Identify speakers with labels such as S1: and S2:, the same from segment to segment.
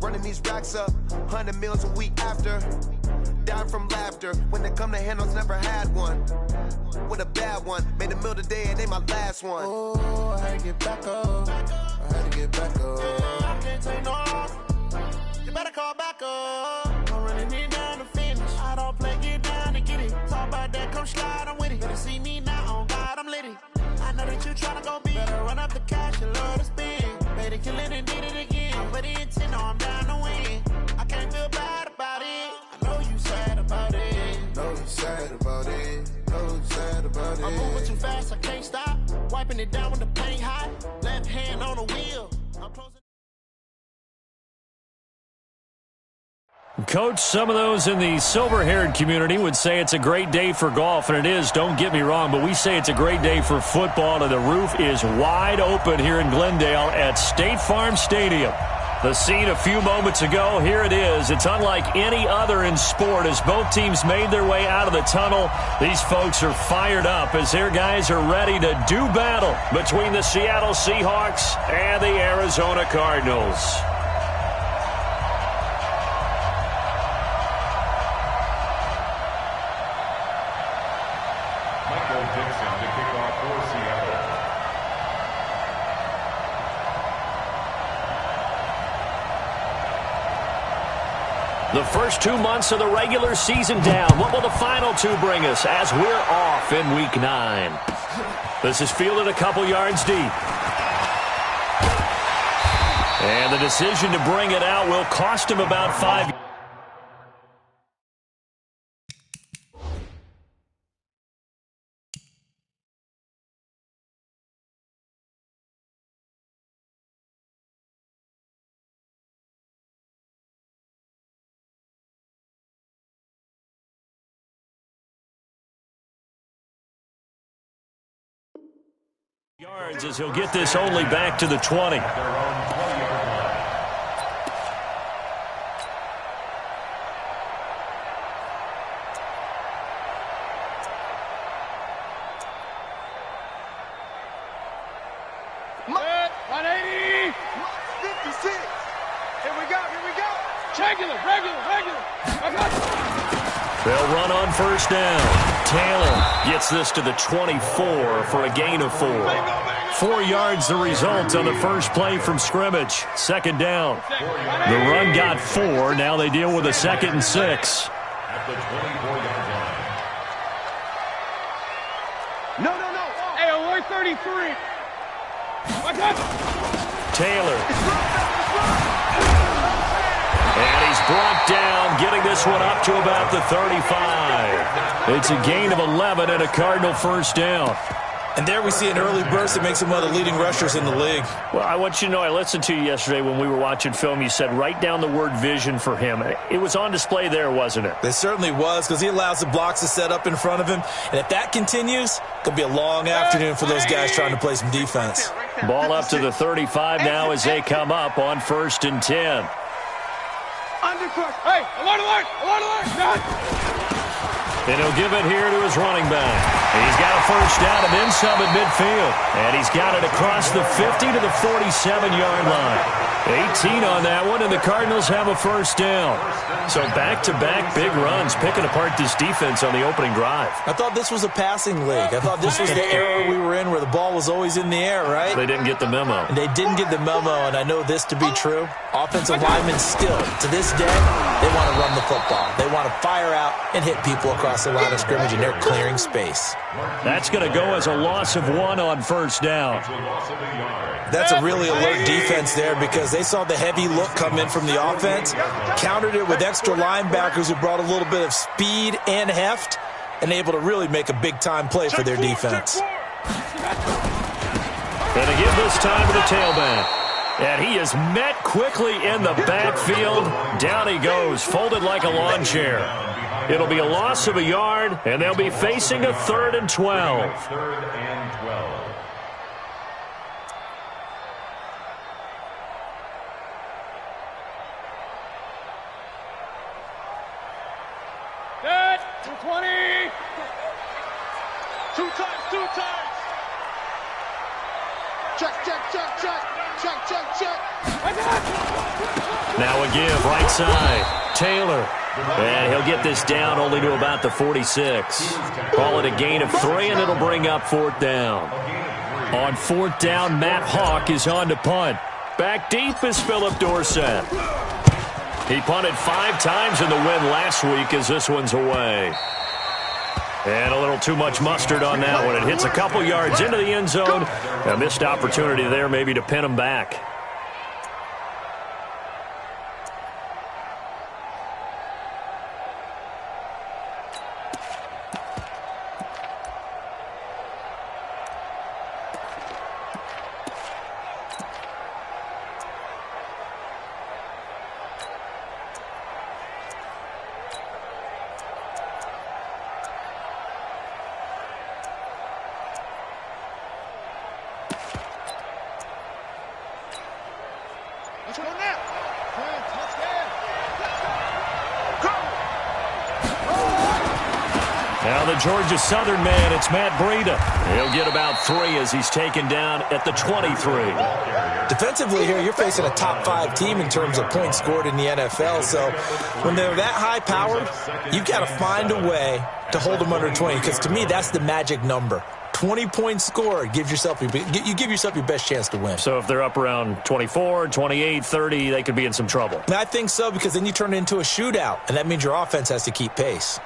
S1: running these racks up, 100 meals a week after. Dying from laughter, when it come to handles, never had one. With a bad one, made a meal today and they my last one. Oh, I had to get back up, I had to get back up. I can't take no off, you better call back up. I'm running it down to finish, I don't play, get down to get it. Talk about that, come slide, I'm with it. Better see me now, on God, I'm litty. I know that you tryna go big, better run up the cash, you love to spend. Better kill it and did it again, I put in 10, I'm down to win. I can't feel bad about it, I know you sad about it. Know you sad about it, know you sad about it. I'm moving too fast, I can't stop. Wiping it down when the paint hot. Left hand on the wheel. I'm closing.
S2: Coach, some of those in the silver-haired community would say it's a great day for golf, and it is, don't get me wrong, but we say it's a great day for football, and the roof is wide open here in Glendale at State Farm Stadium. The scene a few moments ago, here it is. It's unlike any other in sport as both teams made their way out of the tunnel. These folks are fired up as their guys are ready to do battle between the Seattle Seahawks and the Arizona Cardinals. The first 2 months of the regular season down. What will the final two bring us as we're off in Week 9? This is fielded a couple yards deep. And the decision to bring it out will cost him about 5 yards. As he'll get this only back to the 20.
S3: Set, 180.
S1: 56. Here we go.
S3: Regular.
S2: They'll run on first down. Taylor gets this to the 24 for a gain of 4. 4 yards the result on the first play from scrimmage. Second down. The run got 4. Now they deal with a 2nd and 6.
S4: At the 24-yard line.
S1: No.
S3: Hey, alert 33. Watch out.
S2: Taylor. And he's brought down, getting this one up to about the 35. It's a gain of 11 and a Cardinal first down.
S5: And there we see an early burst that makes him one of the leading rushers in the league.
S2: Well, I want you to know, I listened to you yesterday when we were watching film. You said write down the word vision for him. It was on display there, wasn't it?
S5: It certainly was, because he allows the blocks to set up in front of him. And if that continues, it could be a long afternoon for those guys trying to play some defense.
S2: Ball up to the 35 now as they come up on 1st and 10.
S3: Hey, alert.
S2: And he'll give it here to his running back. And he's got a first down and then some at midfield. And he's got it across the 50 to the 47-yard line. 18 on that one, and the Cardinals have a first down. So back-to-back big runs, picking apart this defense on the opening drive.
S5: I thought this was a passing league. I thought this was the era we were in where the ball was always in the air, right?
S2: They didn't get the memo.
S5: And they didn't get the memo, and I know this to be true. Offensive linemen still, to this day, they want to run the football. They want to fire out and hit people across the line of scrimmage, and they're clearing space.
S2: That's going to go as a loss of 1 on first down.
S5: That's a really alert defense there because they saw the heavy look come in from the offense, countered it with extra linebackers who brought a little bit of speed and heft, and able to really make a big-time play for their defense.
S2: And to give this time to the tailback. And he is met quickly in the backfield. Down he goes, folded like a lawn chair. It'll be a loss of a yard, and they'll be facing a 3rd and 12.
S4: 3rd and 12.
S3: Set, 220. Two times. Check.
S1: Check.
S3: Watch out.
S2: Now a give, right side. Taylor. And he'll get this down only to about the 46. Call it a gain of 3, and it'll bring up 4th down. On 4th down, Matt Hawk is on to punt. Back deep is Philip Dorsett. He punted 5 times in the win last week as this one's away. And a little too much mustard on that one. It hits a couple yards into the end zone. A missed opportunity there maybe to pin him back. Now the Georgia Southern man, it's Matt Breida. He'll get about 3 as he's taken down at the 23.
S5: Defensively here, you're facing a top 5 team in terms of points scored in the NFL. So when they're that high powered, you've got to find a way to hold them under 20. Because to me, that's the magic number. 20 points scored, you give yourself your best chance to win.
S2: So if they're up around 24, 28, 30, they could be in some trouble.
S5: I think so, because then you turn it into a shootout, and that means your offense has to keep pace.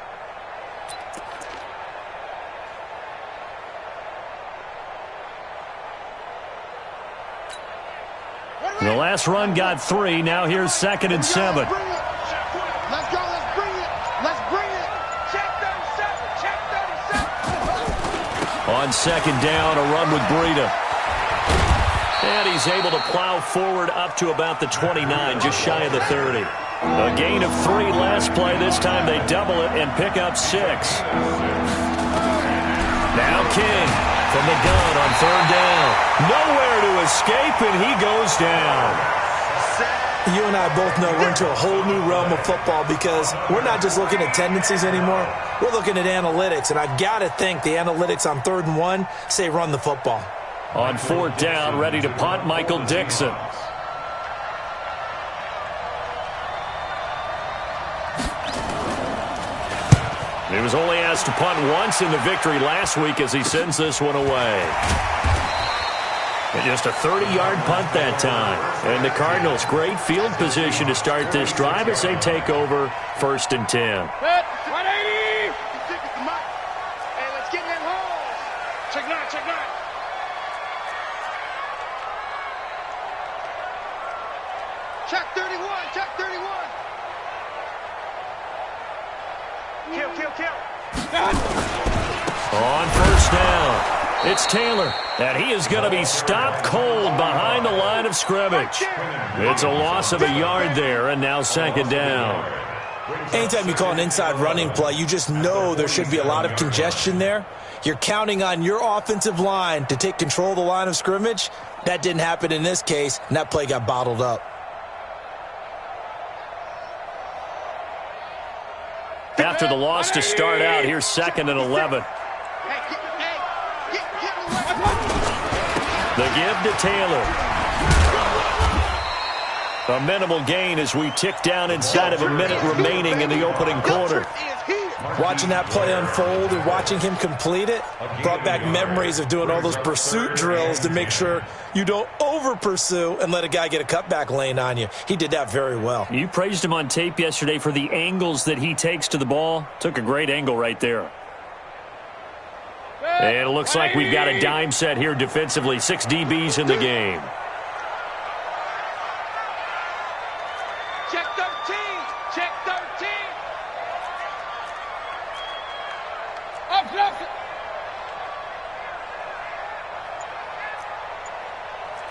S2: The last run got 3. Now here's 2nd and 7.
S3: Let's go. Let's bring it. Let's bring it. Check 37. Check 37.
S2: On 2nd down, a run with Breida. And he's able to plow forward up to about the 29, just shy of the 30. A gain of 3 last play. This time they double it and pick up 6. Now King from the gun on 3rd down. Nowhere to escape, and he goes down.
S5: You and I both know we're into a whole new realm of football, because we're not just looking at tendencies anymore. We're looking at analytics, and I've got to think the analytics on 3rd and 1 say run the football.
S2: On 4th down, ready to punt, Michael Dixon. He was only asked to punt once in the victory last week as he sends this one away. And just a 30-yard punt that time. And the Cardinals, great field position to start this drive as they take over 1st and 10.
S3: 180. Hey, let's get in home. Check 9, check 9. Check 31, check 31. Kill.
S2: On 1st down, it's Taylor, and he is going to be stopped cold behind the line of scrimmage. It's a loss of a yard there, and now 2nd down.
S5: Anytime you call an inside running play, you just know there should be a lot of congestion there. You're counting on your offensive line to take control of the line of scrimmage. That didn't happen in this case, and that play got bottled up.
S2: After the loss to start out, here's 2nd and 11. The give to Taylor. A minimal gain as we tick down inside of a minute remaining in the opening quarter.
S5: Watching that play unfold and watching him complete it brought back memories of doing all those pursuit drills to make sure you don't over-pursue and let a guy get a cutback lane on you. He did that very well.
S2: You praised him on tape yesterday for the angles that he takes to the ball. Took a great angle right there. And it looks like we've got a dime set here defensively. 6 DBs in the game.
S3: Check 13. Check 13. Up.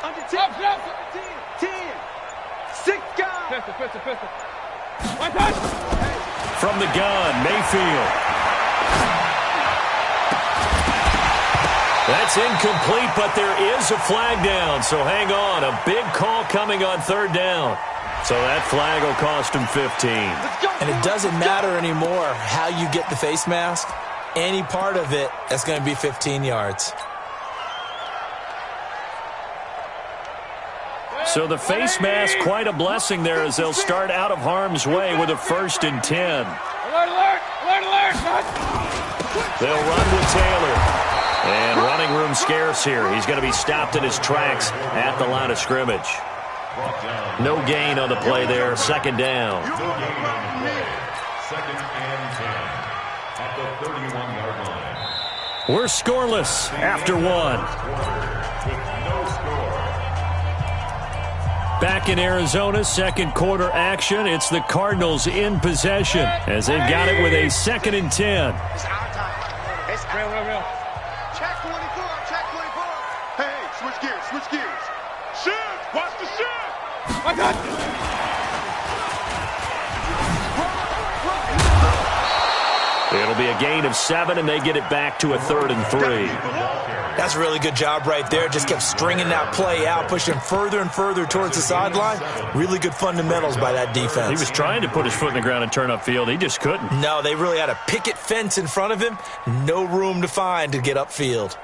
S3: Under 10. Up. 10. 6 guys. Pistol. One touch.
S2: From the gun, Mayfield. That's incomplete, but there is a flag down, so hang on. A big call coming on 3rd down. So that flag will cost him 15.
S5: And it doesn't matter anymore how you get the face mask. Any part of it, that's going to be 15 yards.
S2: So the face mask, quite a blessing there as they'll start out of harm's way with a 1st and 10.
S3: Alert, alert, alert, alert.
S2: They'll run with Taylor. And running room scarce here. He's going to be stopped in his tracks at the line of scrimmage. No gain on the play there. 2nd down.
S4: 2nd and 10 at the 31-yard line.
S2: We're scoreless after 1.
S4: With no score.
S2: Back in Arizona, 2nd quarter action. It's the Cardinals in possession as they've got it with a 2nd and 10.
S3: It's our time. It's real. Check 24, check 24. Hey, switch gears. Shift, watch the shift. My God.
S2: It'll be a gain of 7, and they get it back to a 3rd and 3.
S5: That's a really good job right there. Just kept stringing that play out, pushing further and further towards the sideline. Really good fundamentals by that defense.
S2: He was trying to put his foot in the ground and turn upfield. He just couldn't.
S5: No, they really had a picket fence in front of him. No room to find to get upfield.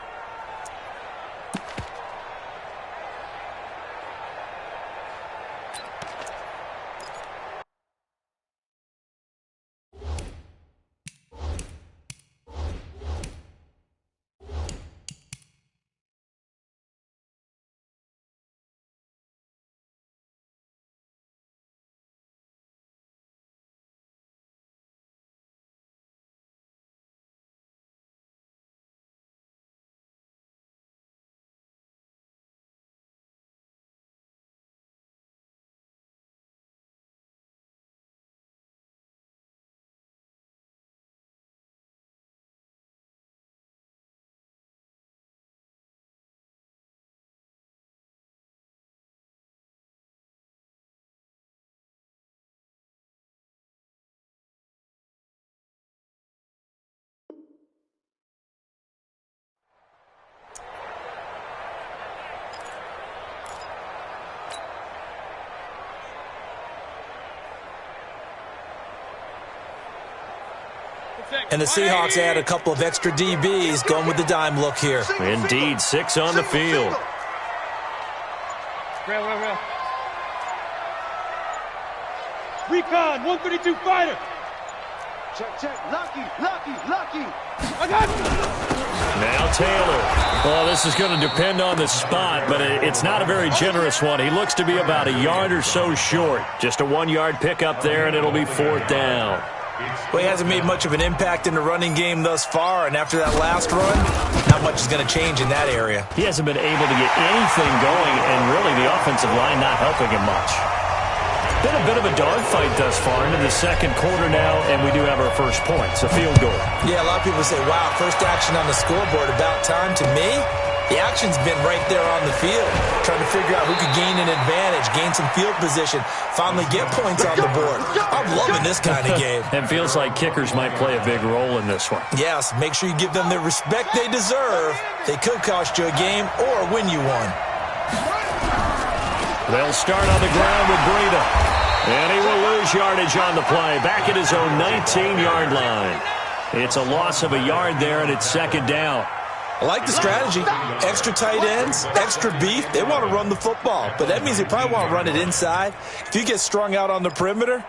S5: And the Seahawks add a couple of extra DBs going with the dime look here.
S2: Indeed, 6 on the field.
S3: Real. Recon, 132 fighter. Check. Lucky. I got you.
S2: Now Taylor. Well, this is going to depend on the spot, but it's not a very generous one. He looks to be about a yard or so short. Just a 1-yard pickup there, and it'll be 4th down.
S5: Well, he hasn't made much of an impact in the running game thus far, and after that last run, not much is going to change in that area.
S2: He hasn't been able to get anything going, and really the offensive line not helping him much. Been a bit of a dogfight thus far into the 2nd quarter now, and we do have our first points, a field goal.
S5: Yeah, a lot of people say, wow, first action on the scoreboard, about time. To me, the action's been right there on the field, trying to figure out who could gain an advantage, gain some field position, finally get points on the board. I'm loving this kind of game.
S2: And feels like kickers might play a big role in this one.
S5: Yes, make sure you give them the respect they deserve. They could cost you a game or win you one.
S2: They'll start on the ground with Breida. And he will lose yardage on the play, back at his own 19-yard line. It's a loss of a yard there, and it's 2nd down.
S5: I like the strategy. Extra tight ends, extra beef. They want to run the football, but that means they probably want to run it inside. If you get strung out on the perimeter,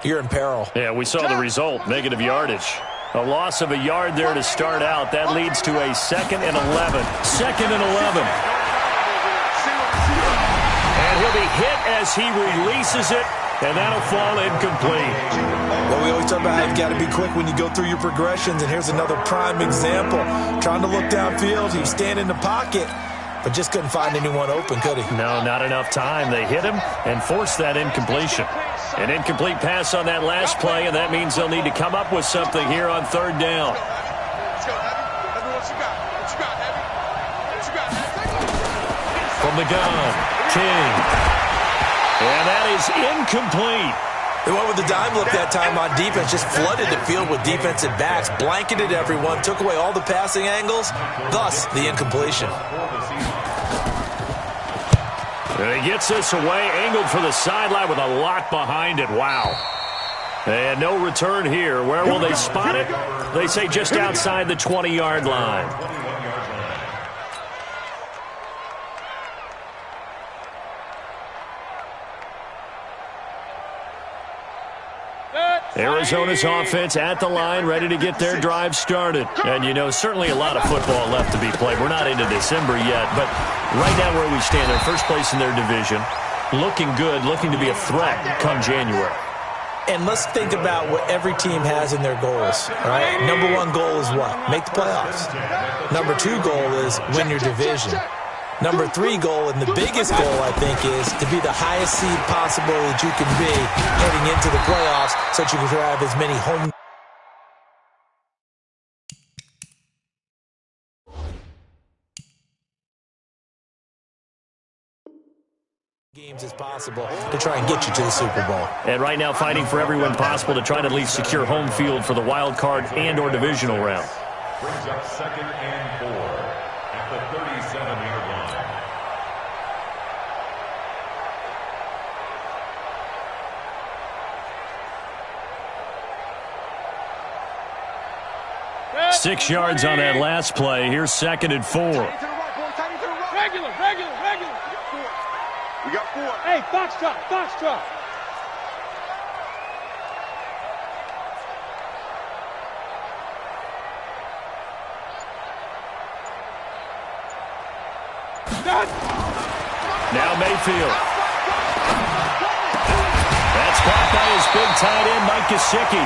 S5: you're in peril.
S2: Yeah, we saw the result, negative yardage. A loss of a yard there to start out. That leads to a 2nd and 11. 2nd and 11. And he'll be hit as he releases it, and that'll fall incomplete.
S5: Well, we always talk about how you've got to be quick when you go through your progressions, and here's another prime example. Trying to look downfield, he was standing in the pocket, but just couldn't find anyone open, could he?
S2: No, not enough time. They hit him and forced that incompletion. An incomplete pass on that last play, and that means they'll need to come up with something here on 3rd down. From the gun, King. And that is incomplete.
S5: They went with the dime look that time on defense, just flooded the field with defensive backs, blanketed everyone, took away all the passing angles, thus the incompletion.
S2: And he gets this away, angled for the sideline with a lot behind it. Wow. And no return here. Where will they spot it? They say just outside the 20-yard line. Arizona's offense at the line, ready to get their drive started. And, you know, certainly a lot of football left to be played. We're not into December yet, but right now where we stand, they're first place in their division, looking good, looking to be a threat come January.
S5: And let's think about what every team has in their goals, all right? Number one goal is what? Make the playoffs. Number two goal is win your division. Number three goal, and the biggest goal, I think, is to be the highest seed possible that you can be heading into the playoffs so that you can have as many home games as possible to try and get you to the Super Bowl.
S2: And right now fighting for every win possible to try to at least secure home field for the wild card and or divisional round.
S4: Brings up 2nd and 4 at the 37-yard line.
S2: Yeah. 6 yards on that last play. Here's 2nd and 4.
S3: Regular. We got 4. Hey, Foxtrot.
S2: Now Mayfield. That's caught by his big tight end, Mike Gesicki.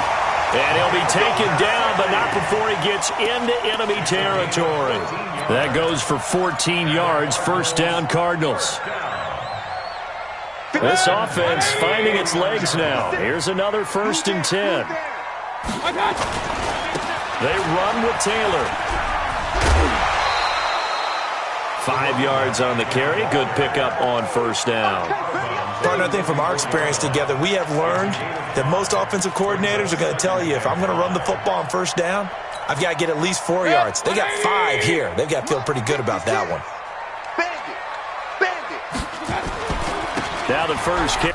S2: And he'll be taken down, but not before he gets into enemy territory. That goes for 14 yards, first down Cardinals. This offense finding its legs now. Here's another 1st and 10. They run with Taylor. 5 yards on the carry. Good pickup on 1st down.
S5: Partner, I think from our experience together, we have learned that most offensive coordinators are going to tell you, if I'm going to run the football on 1st down, I've got to get at least 4 yards. They got 5 here. They've got to feel pretty good about that one.
S2: Now the first kick.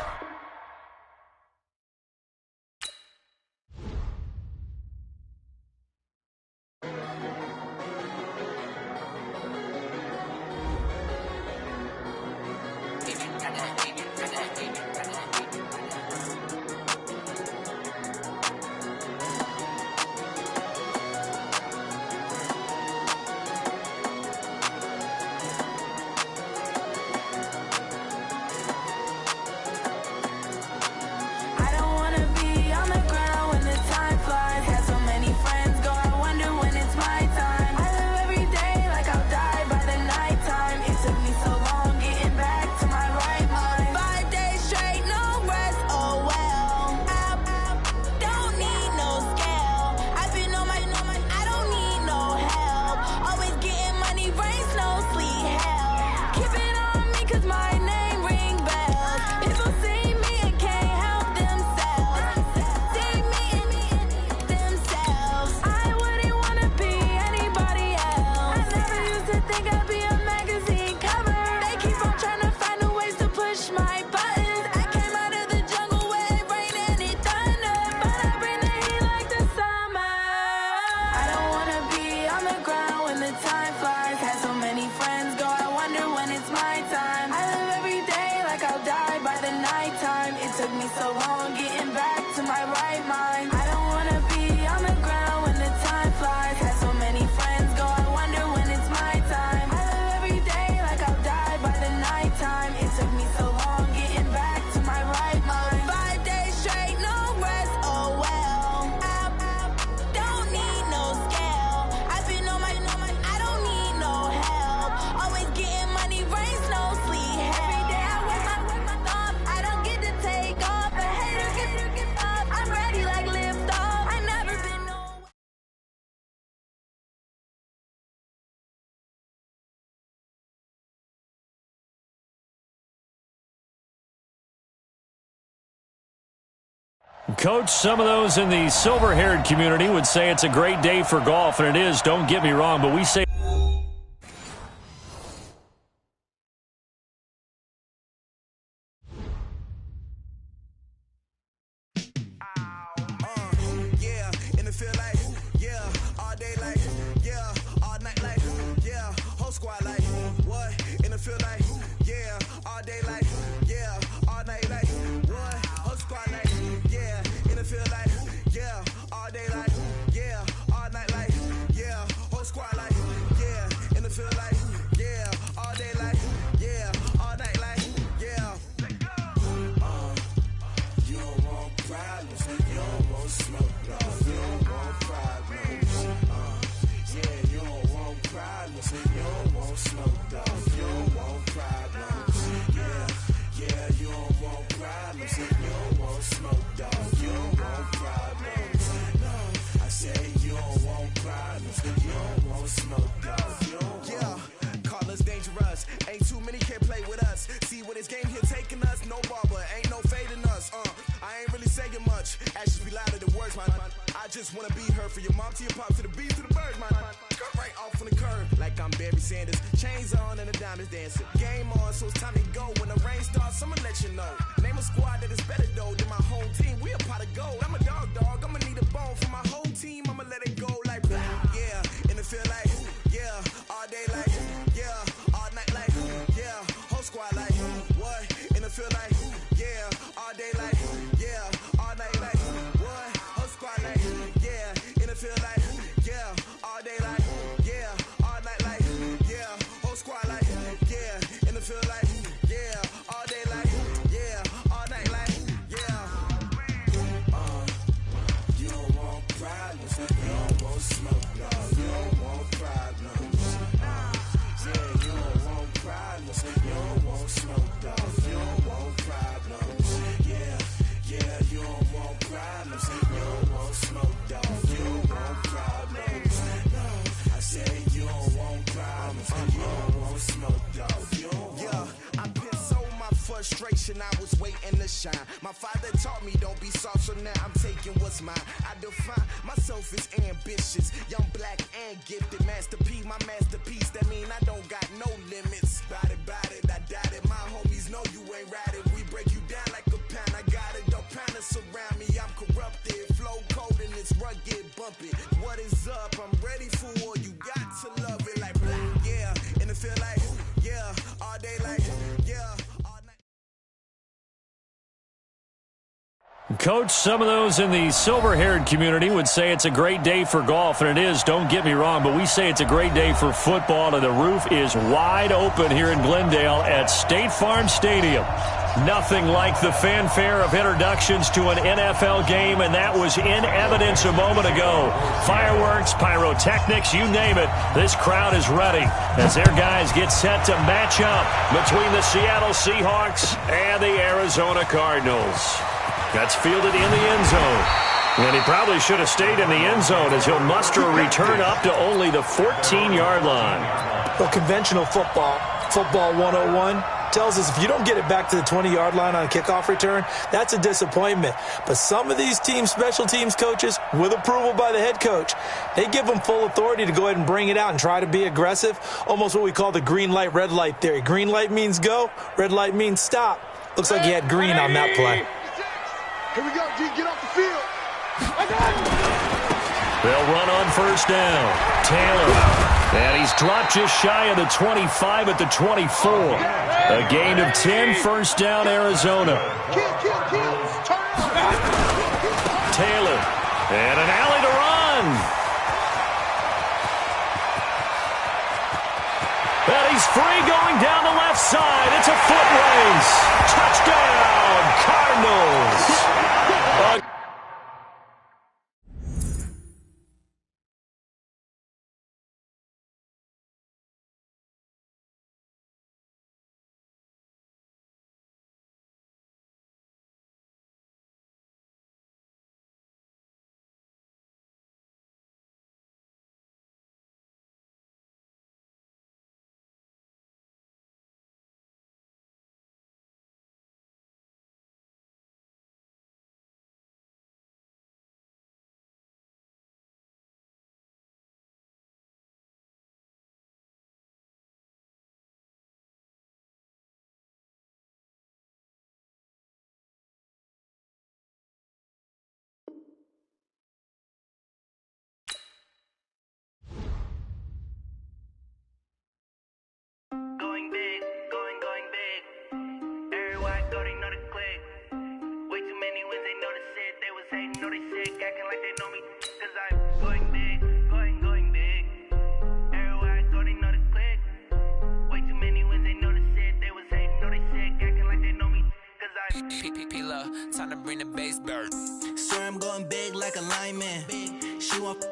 S2: Coach, some of those in the silver-haired community would say it's a great day for golf, and it is, don't get me wrong, but we say
S6: feel like smoke, though. You don't want problems. Yeah, you don't want problems. You don't want smoke, though. You don't want problems. No, I say you don't want problems. You don't want smoke, though.
S7: Yeah, call us dangerous. Ain't too many can play with us. See what this game here taking us. No barber, ain't no fading us. I ain't really saying much. Actions be louder than words, man. I just wanna be heard from your mom to your pop to the beat to the birds, man. Cut right off on the curb like I'm Barry Sanders. Chains on and the diamonds dancing. Game on, so it's time to go. When the rain starts, I'ma let you know. Name a squad that is better though than my home team. We a pot of gold. I'm a dog. I'ma need a bone for my whole team. I'ma let it go like yeah. And it feel like yeah. All day like yeah. All night like yeah. Whole squad like what? And it feel like yeah. All day like yeah. All night like what? Whole squad like yeah. And it feel like yeah. All day like yeah. All night like yeah. Whole squad like yeah. And it feel like yeah. All day like yeah. All night like yeah.
S6: You don't want problems. You don't want smoke, no. You don't want problems. Yeah, you don't want problems. You don't want smoke, though. You don't want problems. Yeah, you don't want problems. You don't want smoke, though. You don't want problems. No, I say you don't want problems. You don't want smoke, though. You don't want.
S7: I've been so my frustration, I was waiting to shine. My father taught me don't be soft, so now I'm taking what's mine. I define myself as ambitious, young, black, and gifted. Master P, my masterpiece. That mean I don't got no limits. Bout it, I doubt it. My homies know you ain't ratted. We break you down like a pound. I got it, don't pound us around me. I'm corrupted, flow cold and it's rugged, bumpy. What is up? I'm ready for war. You got to love it like yeah, and it feel like yeah, all day like yeah.
S2: Coach, some of those in the silver-haired community would say it's a great day for golf, and it is, don't get me wrong, but we say it's a great day for football, and the roof is wide open here in Glendale at State Farm Stadium. Nothing like the fanfare of introductions to an NFL game, and that was in evidence a moment ago. Fireworks, pyrotechnics, you name it, this crowd is ready as their guys get set to match up between the Seattle Seahawks and the Arizona Cardinals. That's fielded in the end zone. And he probably should have stayed in the end zone as he'll muster a return up to only the 14-yard line.
S5: Well, conventional football 101, tells us if you don't get it back to the 20-yard line on a kickoff return, that's a disappointment. But some of these team special teams coaches, with approval by the head coach, they give them full authority to go ahead and bring it out and try to be aggressive, almost what we call the green light, red light theory. Green light means go, red light means stop. Looks like he had green on that play.
S3: Here we go, G, get off the field.
S2: They'll run on first down. Taylor. And he's dropped just shy of the 25 at the 24. A gain of 10, first down, Arizona. Taylor. And an alley to run. And he's free going down the left side. It's a foot race. Touchdown, Cardinals.
S8: Going big, going big. Everybody already know the click. Way too many wins, they know the shit. They was hating, know they sick, acting like they know me. Cause I'm going big, going big. Everybody already know the click. Way too many wins, they know the shit. They was hating, know they sick, acting like they know me. Cause I'm
S9: P-P-P-Love, time to bring the bass bird.
S10: Swear I'm going big like a lineman. She want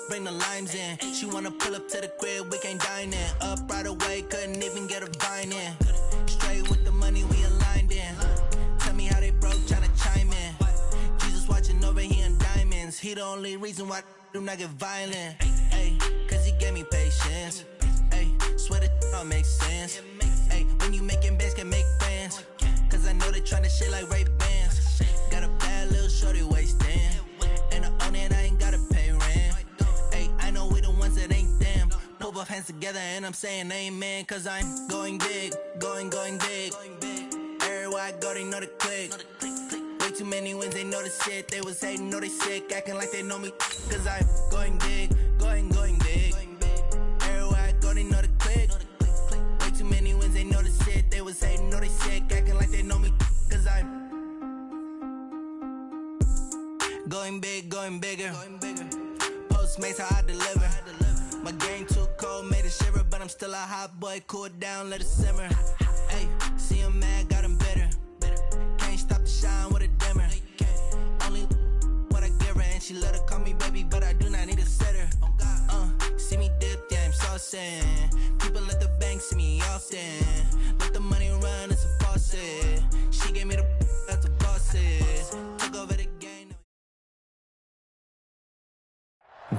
S7: bring the limes in. She wanna pull up to the crib, we can't dine in. Up right away, couldn't even get a vine in. Straight with the money, we aligned in. Tell me how they broke, tryna chime in. Jesus watching over, he in diamonds. He the only reason why I do not get violent. Ay, cause he gave me patience. Ay, swear that all makes sense. Ay, when you making bands, can make friends. Cause I know they tryna shit like Ray-Bans. Got a bad little shorty wasting. And I own it, I ain't gotta pay rent. Ay, I know we the ones that ain't them. Put both hands together and I'm saying amen. Cause I'm going big, going big. Everywhere I go, they know the click. Way too many wins, they know the shit. They was hating, know they sick, acting like they know me. Cause I'm going big, going big. Everywhere I go, they know the click. Way too many wins, they know the shit. They was hating, know they sick, acting like they know me. Cause I'm going big, going bigger. Postmates, how I deliver. My game too cold, made it shiver. But I'm still a hot boy, cool it down, let it simmer. Hey, see him mad, got him bitter. Can't stop the shine with a dimmer. Only what I give her, and she let her call me baby, but I do not need a sitter. See me dip, yeah, I'm saucing. People at the bank see me often. Let the money run, it's a faucet. She gave me the that's a faucet. Took over the game.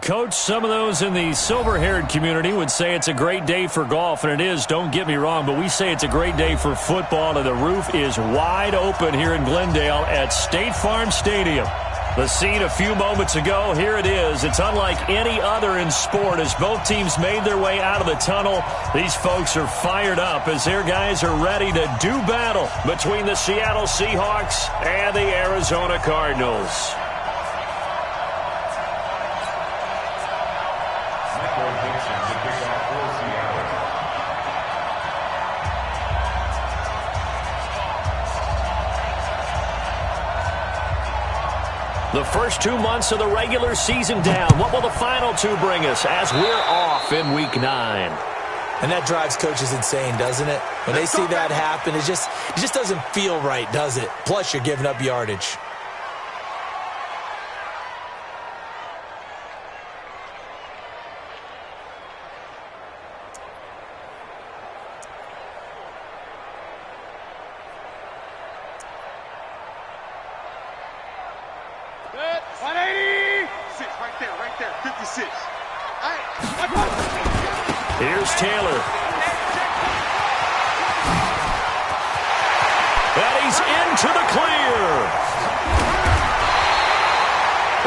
S2: Coach, some of those in the silver-haired community would say it's a great day for golf, and it is, don't get me wrong, but we say it's a great day for football, and the roof is wide open here in Glendale at State Farm Stadium. The scene a few moments ago, here it is. It's unlike any other in sport as both teams made their way out of the tunnel. These folks are fired up as their guys are ready to do battle between the Seattle Seahawks and the Arizona Cardinals. The first 2 months of the regular season down. What will the final two bring us as we're off in Week 9?
S5: And that drives coaches insane, doesn't it? When they see that happen, it just doesn't feel right, does it? Plus, you're giving up yardage.
S2: Here's Taylor. And he's into the clear.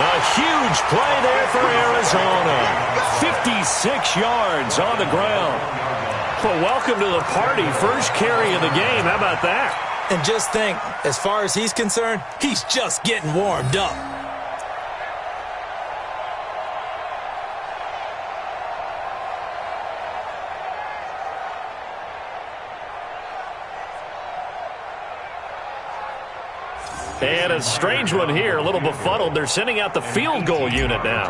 S2: A huge play there for Arizona. 56 yards on the ground. Well, welcome to the party. First carry of the game. How about that?
S5: And just think, as far as he's concerned, he's just getting warmed up.
S2: And a strange one here, a little befuddled. They're sending out the field goal unit now.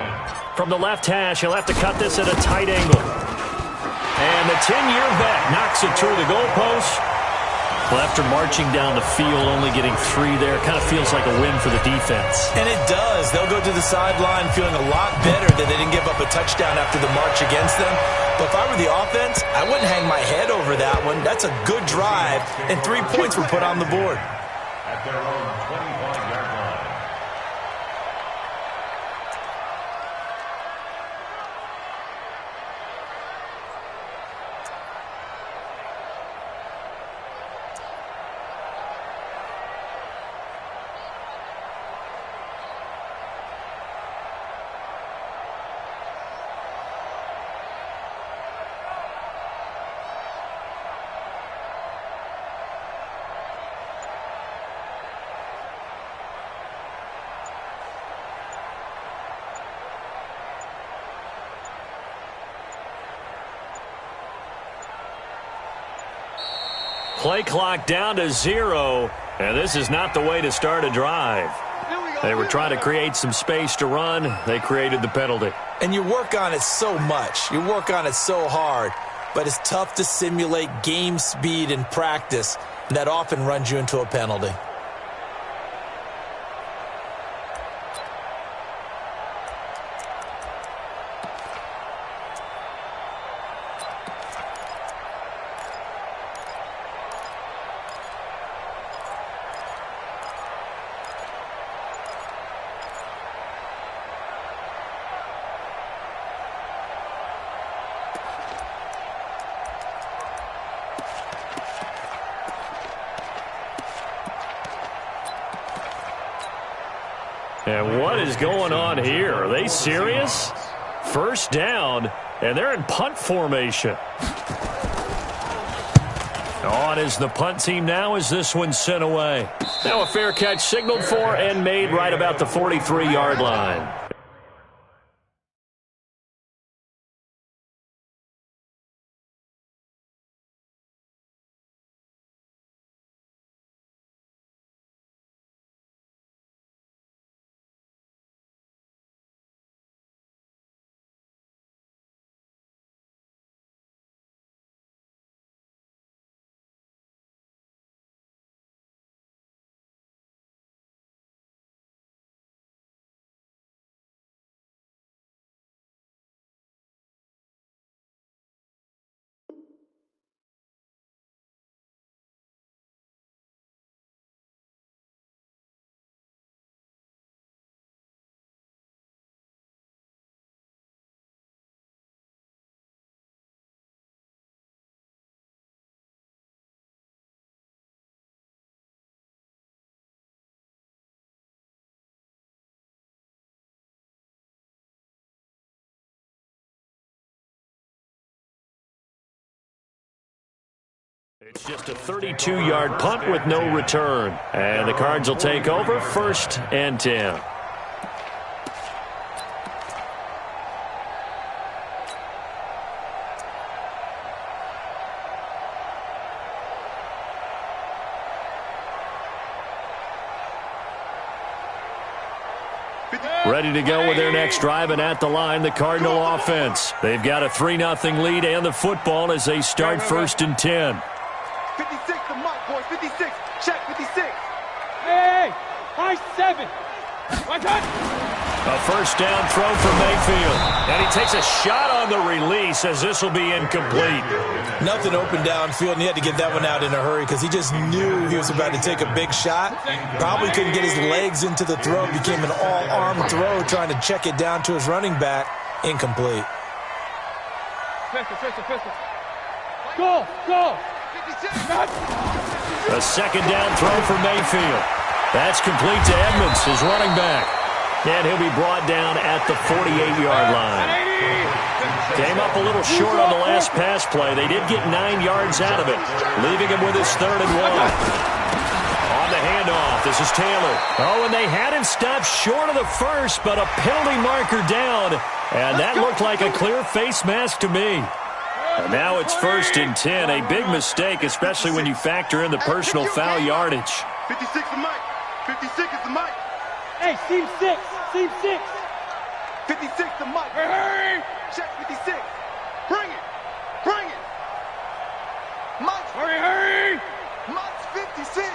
S2: From the left hash, he'll have to cut this at a tight angle. And the 10-year vet knocks it through the goalpost. Well, after marching down the field, only getting 3 there, kind of feels like a win for the defense.
S5: And it does. They'll go to the sideline feeling a lot better that they didn't give up a touchdown after the march against them. But if I were the offense, I wouldn't hang my head over that one. That's a good drive, and 3 points were put on the board.
S4: At their own 25-yard line.
S2: Play clock down to 0, and this is not the way to start a drive. They were trying to create some space to run. They created the penalty.
S5: And you work on it so much. You work on it so hard. But it's tough to simulate game speed in practice, and that often runs you into a penalty.
S2: And what is going on here? Are they serious? First down, and they're in punt formation. On is the punt team now as this one's sent away. Now a fair catch signaled for and made right about the 43-yard line. It's just a 32-yard punt with no return. And the Cards will take over 1st and 10. Ready to go with their next drive, and at the line, the Cardinal offense. They've got a 3-0 lead and the football as they start 1st and 10.
S3: 56 to Mike, boys. 56. Check 56.
S9: Hey, high 7. My touch.
S2: A first down throw for Mayfield. And he takes a shot on the release as this will be incomplete.
S5: Nothing open downfield, and he had to get that one out in a hurry because he just knew he was about to take a big shot. Probably couldn't get his legs into the throw. Became an all-arm throw trying to check it down to his running back. Incomplete.
S9: Pistol. Go.
S2: A second down throw for Mayfield. That's complete to Edmonds, his running back. And he'll be brought down at the 48-yard line. Came up a little short on the last pass play. They did get 9 yards out of it, leaving him with his 3rd and 1. On the handoff, this is Taylor. Oh, and they had him stopped short of the first, but a penalty marker down. And that looked like a clear face mask to me. And now it's 1st and 10. A big mistake, especially when you factor in the personal foul yardage.
S3: 56 is Mike. 56 is the Mike.
S9: Hey, seam 6.
S3: 56 to Mike.
S9: Hurry.
S3: Check 56. Bring it. Mike's
S9: Hurry.
S3: Mike's 56.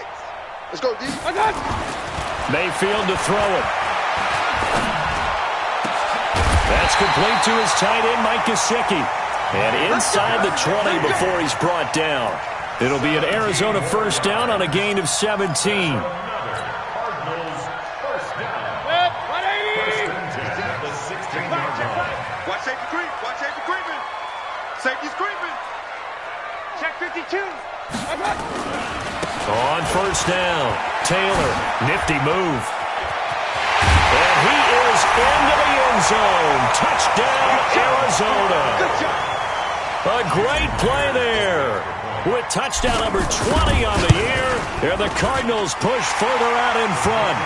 S3: Let's go, D.
S9: My touch.
S2: Mayfield to throw it. That's complete to his tight end, Mike Gesicki. And inside the 20 before he's brought down. It'll be an Arizona first down on a gain of 17.
S3: Watch safety creep. Watch safety creeping. Safety's creeping.
S9: Check 52.
S2: On first down, Taylor, nifty move. And he is into the end zone. Touchdown, Arizona.
S3: Good job.
S2: A great play there. With touchdown number 20 on the year, and the Cardinals push further out in front.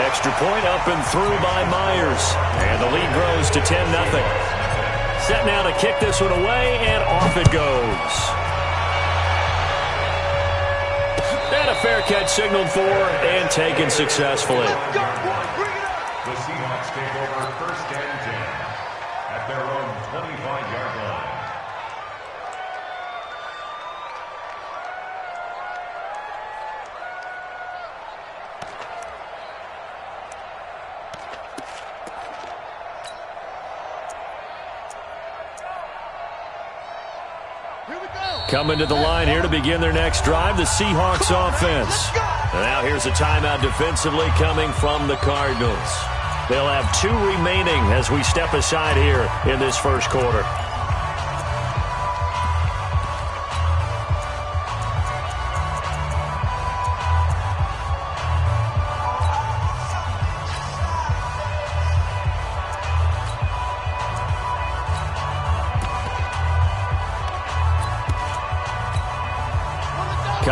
S2: Extra point up and through by Myers. And the lead grows to 10-0. Set now to kick this one away, and off it goes. And a fair catch signaled for and taken successfully.
S4: The Seahawks take over 1st and 10 at their own 25-yard line.
S2: Coming to the line here to begin their next drive, the Seahawks offense. And now here's a timeout defensively coming from the Cardinals. They'll have 2 remaining as we step aside here in this first quarter.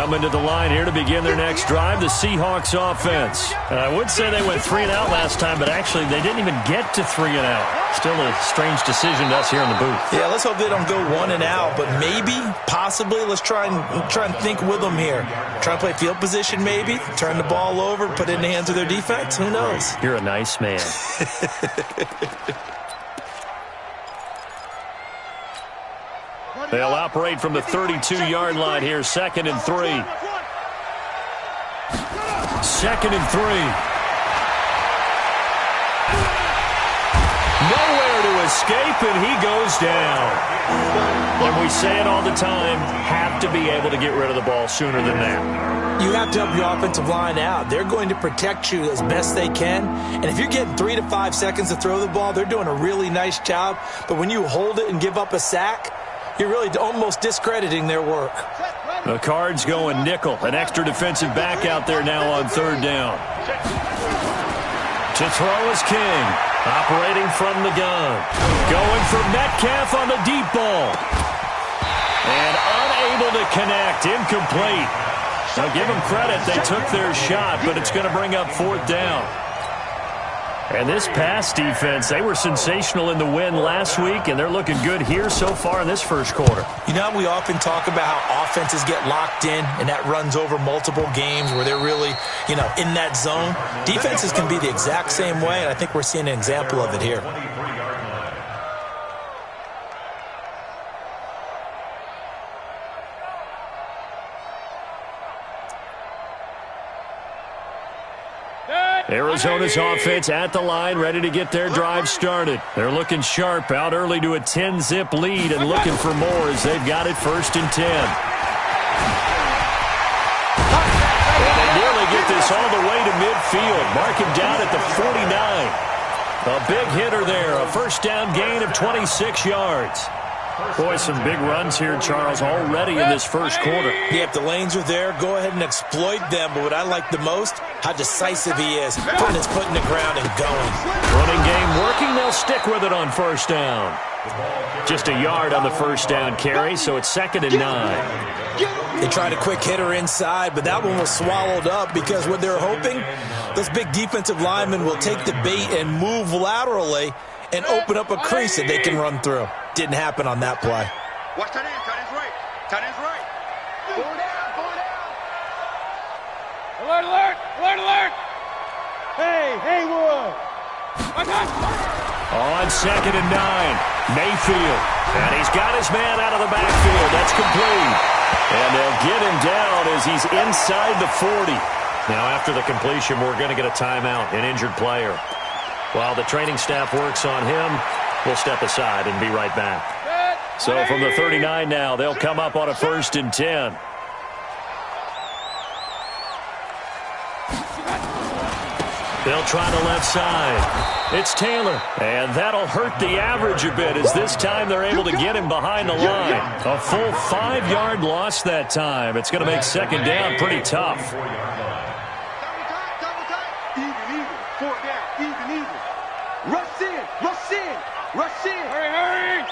S2: Coming to the line here to begin their next drive, the Seahawks offense. I would say they went 3 and out last time, but actually they didn't even get to 3 and out. Still a strange decision to us here in the booth.
S5: Yeah, let's hope they don't go 1 and out, but maybe, possibly, let's try and think with them here. Try and play field position maybe, turn the ball over, put it in the hands of their defense. Who knows?
S2: You're a nice man. They'll operate from the 32-yard line here, 2nd and 3. 2nd and 3. Nowhere to escape, and he goes down. And we say it all the time, have to be able to get rid of the ball sooner than that.
S5: You have to help your offensive line out. They're going to protect you as best they can. And if you're getting 3 to 5 seconds to throw the ball, they're doing a really nice job. But when you hold it and give up a sack, you're really almost discrediting their work.
S2: The Cards going nickel. An extra defensive back out there now on 3rd down. To throw is King. Operating from the gun. Going for Metcalf on the deep ball. And unable to connect. Incomplete. Now give them credit. They took their shot, but it's going to bring up 4th down. And this pass defense, they were sensational in the win last week, and they're looking good here so far in this first quarter.
S5: You know, we often talk about how offenses get locked in, and that runs over multiple games where they're really, in that zone. Defenses can be the exact same way, and I think we're seeing an example of it here.
S2: Arizona's offense at the line, ready to get their drive started. They're looking sharp, out early to a 10-zip lead and looking for more as they've got it 1st and 10. And they nearly get this all the way to midfield. Mark him down at the 49. A big hitter there, a 1st down gain of 26 yards. Boy, some big runs here, Charles, already in this first quarter.
S5: Yeah, if the lanes are there, go ahead and exploit them. But what I like the most, how decisive he is, putting his foot in the ground and going.
S2: Running game working. They'll stick with it on 1st down. Just a yard on the 1st down carry, so it's 2nd and 9.
S5: They tried a quick hitter inside, but that one was swallowed up because what they're hoping, those big defensive linemen will take the bait and move laterally and open up a crease that they can run through. Didn't happen on that play.
S3: Watch tight end. Tight end's right. Tight end's right. Four down.
S9: Alert, alert, alert, alert. Hey, Haywood.
S2: On 2nd and 9, Mayfield. And he's got his man out of the backfield. That's complete. And they'll get him down as he's inside the 40. Now, after the completion, we're going to get a timeout, an injured player. While the training staff works on him, we'll step aside and be right back. So from the 39 now, they'll come up on a 1st and 10. They'll try the left side. It's Taylor, and that'll hurt the average a bit as this time they're able to get him behind the line. A full 5-yard loss that time. It's going to make 2nd down pretty tough.
S3: Even. 4 down. Even. Rush in.
S9: Hurry.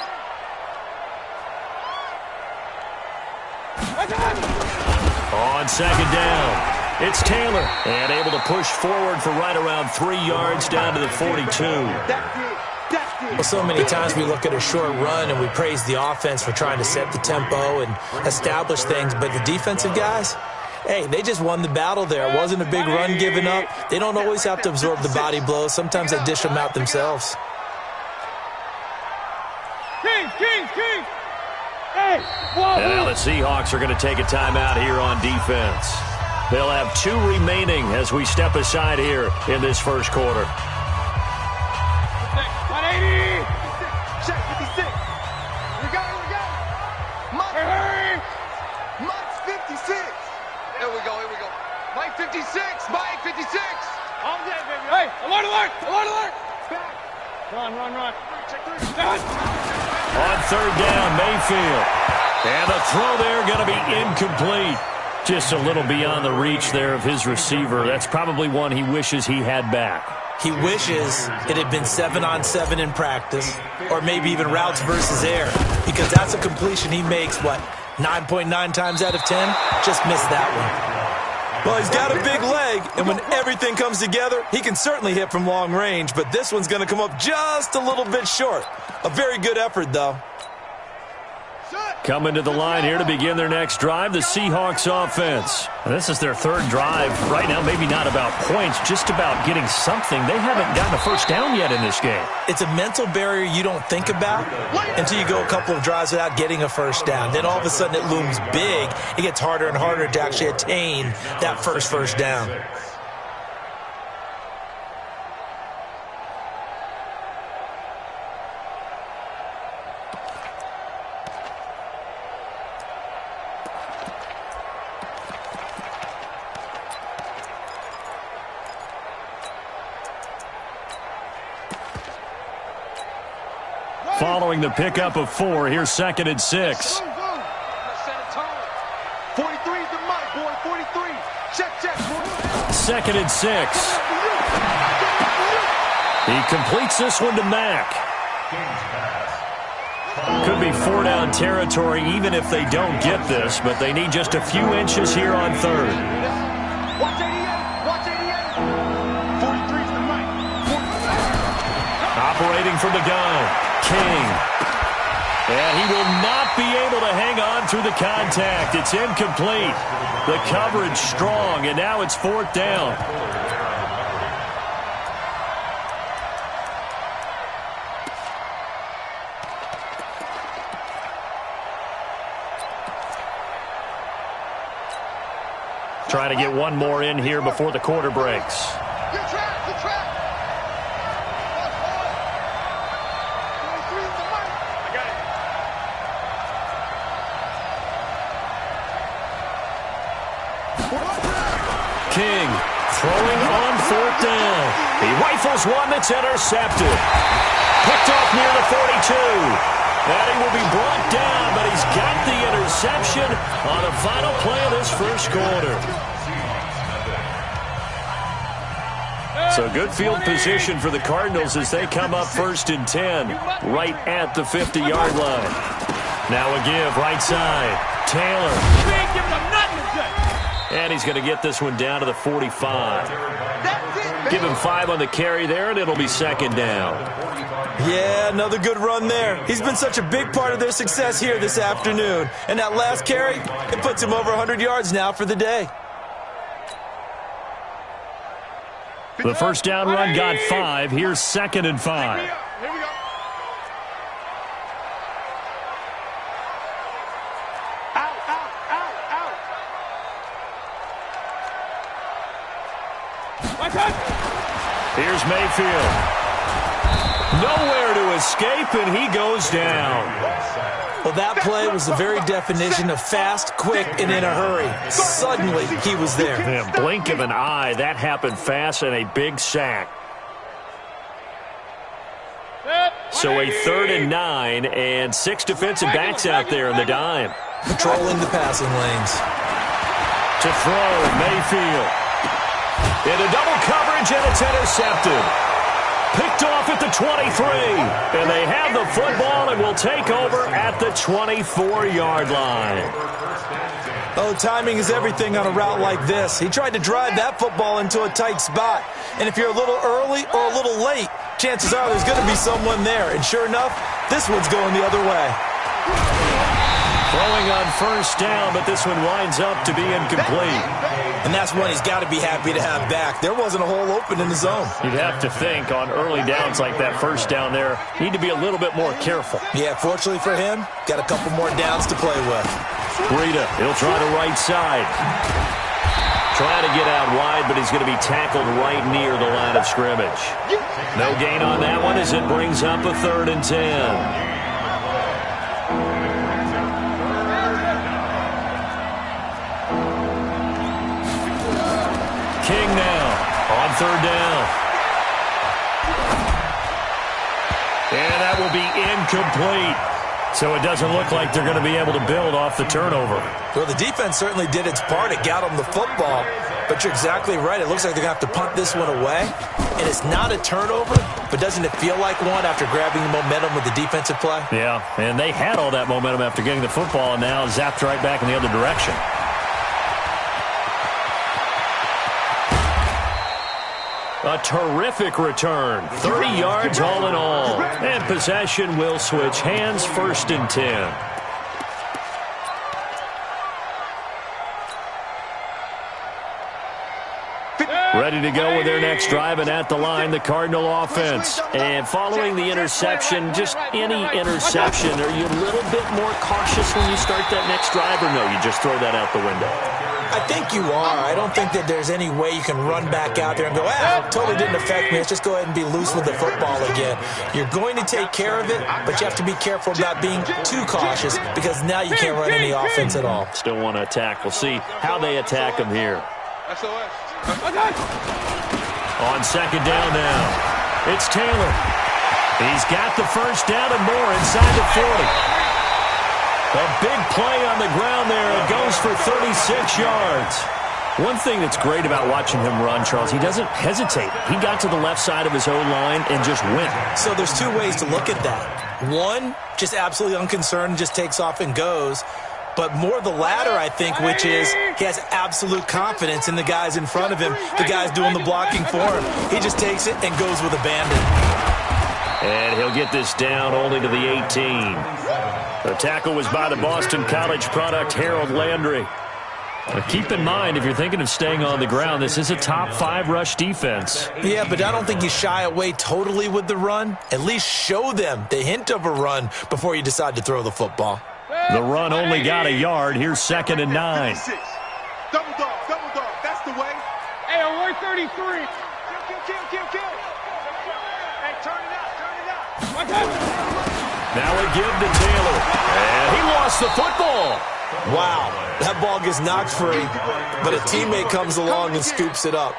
S2: On 2nd down, it's Taylor, and able to push forward for right around 3 yards down to the 42.
S5: Well, so many times we look at a short run and we praise the offense for trying to set the tempo and establish things, but the defensive guys, hey, they just won the battle there. It wasn't a big run given up. They don't always have to absorb the body blows. Sometimes they dish them out themselves.
S9: King. Hey,
S2: and now the Seahawks are going to take a timeout here on defense. They'll have 2 remaining as we step aside here in this first quarter.
S9: 180.
S3: Check 56. We got it. Mike's 56. Here we go. Mike 56.
S9: All day, baby. Hey, alert.
S3: Back.
S9: Run.
S3: Check 3.
S2: On 3rd down, Mayfield. And the throw there going to be incomplete. Just a little beyond the reach there of his receiver. That's probably one he wishes he had back.
S5: He wishes it had been 7-on-7 in practice, or maybe even routes versus air, because that's a completion he makes, 9.9 times out of 10, just missed that one. Well, he's got a big leg, and when everything comes together, he can certainly hit from long range, but this one's going to come up just a little bit short. A very good effort, though.
S2: Coming to the line here to begin their next drive, the Seahawks offense. And this is their third drive. Right now, maybe not about points, just about getting something. They haven't gotten a first down yet in this game.
S5: It's a mental barrier you don't think about until you go a couple of drives without getting a first down. Then all of a sudden it looms big. It gets harder and harder to actually attain that first down.
S2: Following the pickup of 4, here's 2nd and 6.
S3: 43's the mic, boy. 43. Check, boy.
S2: 2nd and 6. He completes this one to Mack. Could be 4-down territory even if they don't get this, but they need just a few inches here on 3rd.
S3: Watch 88. Watch 88. 43's the mic.
S2: Operating from the gun. King. And he will not be able to hang on through the contact. It's incomplete. The coverage strong, and now it's 4th down. Trying to get one more in here before the quarter breaks.
S3: Good track, good track.
S2: King throwing on 4th down. He rifles one that's intercepted. Picked off near the 42. And he will be brought down, but he's got the interception on the final play of this first quarter. So good field position for the Cardinals as they come up 1st and 10, right at the 50-yard line. Now a give, right side. Taylor. And he's going to get this one down to the 45. Give him 5 on the carry there, and it'll be 2nd down.
S5: Yeah, another good run there. He's been such a big part of their success here this afternoon. And that last carry, it puts him over 100 yards now for the day.
S2: The first down run got 5. Here's 2nd and 5.
S3: Here we go.
S2: Here's Mayfield. Nowhere to escape, and he goes down.
S5: Well, that play was the very definition of fast, quick, and in a hurry. Suddenly, he was there.
S2: Man, blink of an eye, that happened fast, and a big sack. So a 3rd and 9, and 6 defensive backs out there in the dime.
S5: Patrolling the passing lanes.
S2: To throw, Mayfield. Into double coverage, and it's intercepted. Picked off at the 23. And they have the football and will take over at the 24-yard line.
S5: Oh, timing is everything on a route like this. He tried to drive that football into a tight spot. And if you're a little early or a little late, chances are there's going to be someone there. And sure enough, this one's going the other way.
S2: Throwing on 1st down, but this one winds up to be incomplete.
S5: And that's one he's got to be happy to have back. There wasn't a hole open in the zone.
S2: You'd have to think on early downs like that 1st down there, need to be a little bit more careful.
S5: Yeah, fortunately for him, got a couple more downs to play with.
S2: Breida, he'll try the right side. Trying to get out wide, but he's going to be tackled right near the line of scrimmage. No gain on that one as it brings up a 3rd and 10. King now on 3rd down. And that will be incomplete. So it doesn't look like they're going to be able to build off the turnover.
S5: Well, the defense certainly did its part. It got them the football. But you're exactly right. It looks like they're going to have to punt this one away. And it's not a turnover, but doesn't it feel like one after grabbing the momentum with the defensive play?
S2: Yeah, and they had all that momentum after getting the football and now zapped right back in the other direction. A terrific return. 30 yards all in all. And possession will switch hands, 1st and 10. Ready to go with their next drive, and at the line, the Cardinal offense. And following the interception, just any interception, are you a little bit more cautious when you start that next drive, or no, you just throw that out the window?
S5: I think you are. I don't think that there's any way you can run back out there and go, totally didn't affect me. Let's just go ahead and be loose with the football again. You're going to take care of it, but you have to be careful about being too cautious because now you can't run any offense at all.
S2: Still want to attack. We'll see how they attack them here. On 2nd down now, it's Taylor. He's got the 1st down and more inside the 40. A big play on the ground there. It goes for 36 yards. One thing that's great about watching him run, Charles, he doesn't hesitate. He got to the left side of his O-line and just went.
S5: So there's two ways to look at that. One, just absolutely unconcerned, just takes off and goes. But more the latter, I think, which is he has absolute confidence in the guys in front of him, the guys doing the blocking for him. He just takes it and goes with abandon.
S2: And he'll get this down only to the 18. The tackle was by the Boston College product, Harold Landry. Now keep in mind, if you're thinking of staying on the ground, this is a top 5 rush defense.
S5: Yeah, but I don't think you shy away totally with the run. At least show them the hint of a run before you decide to throw the football.
S2: The run only got a yard. Here's 2nd and 9.
S3: Double dog, that's the way.
S9: Hey, on 133.
S3: Kill. Hey, turn it out.
S2: Now a give to Taylor. And he lost the football.
S5: Wow, that ball gets knocked free, but a teammate comes along and scoops it up.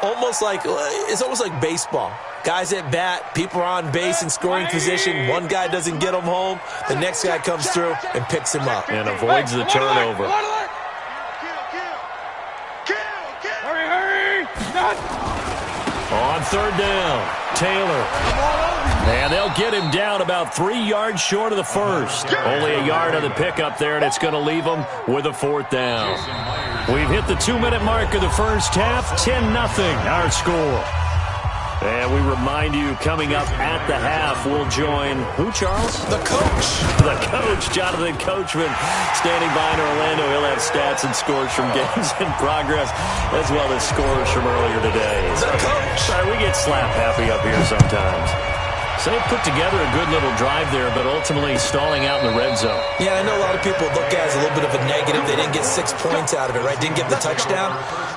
S5: It's almost like baseball. Guys at bat, people are on base in scoring position. One guy doesn't get him home. The next guy comes through and picks him up.
S2: And avoids the turnover.
S9: Hurry.
S2: On 3rd down, Taylor. And they'll get him down about 3 yards short of the 1st. Only a yard on the pickup there, and it's going to leave them with a 4th down. We've hit the 2-minute mark of the first half. 10-0 our score. And we remind you, coming up at the half, we'll join who, Charles?
S5: The coach.
S2: The coach, Jonathan Coachman, standing by in Orlando. He'll have stats and scores from games in progress, as well as scores from earlier today.
S5: The coach.
S2: Sorry, we get slap happy up here sometimes. So they put together a good little drive there, but ultimately stalling out in the red zone.
S5: Yeah, I know a lot of people look at it as a little bit of a negative. They didn't get 6 points out of it, right? Didn't get the touchdown.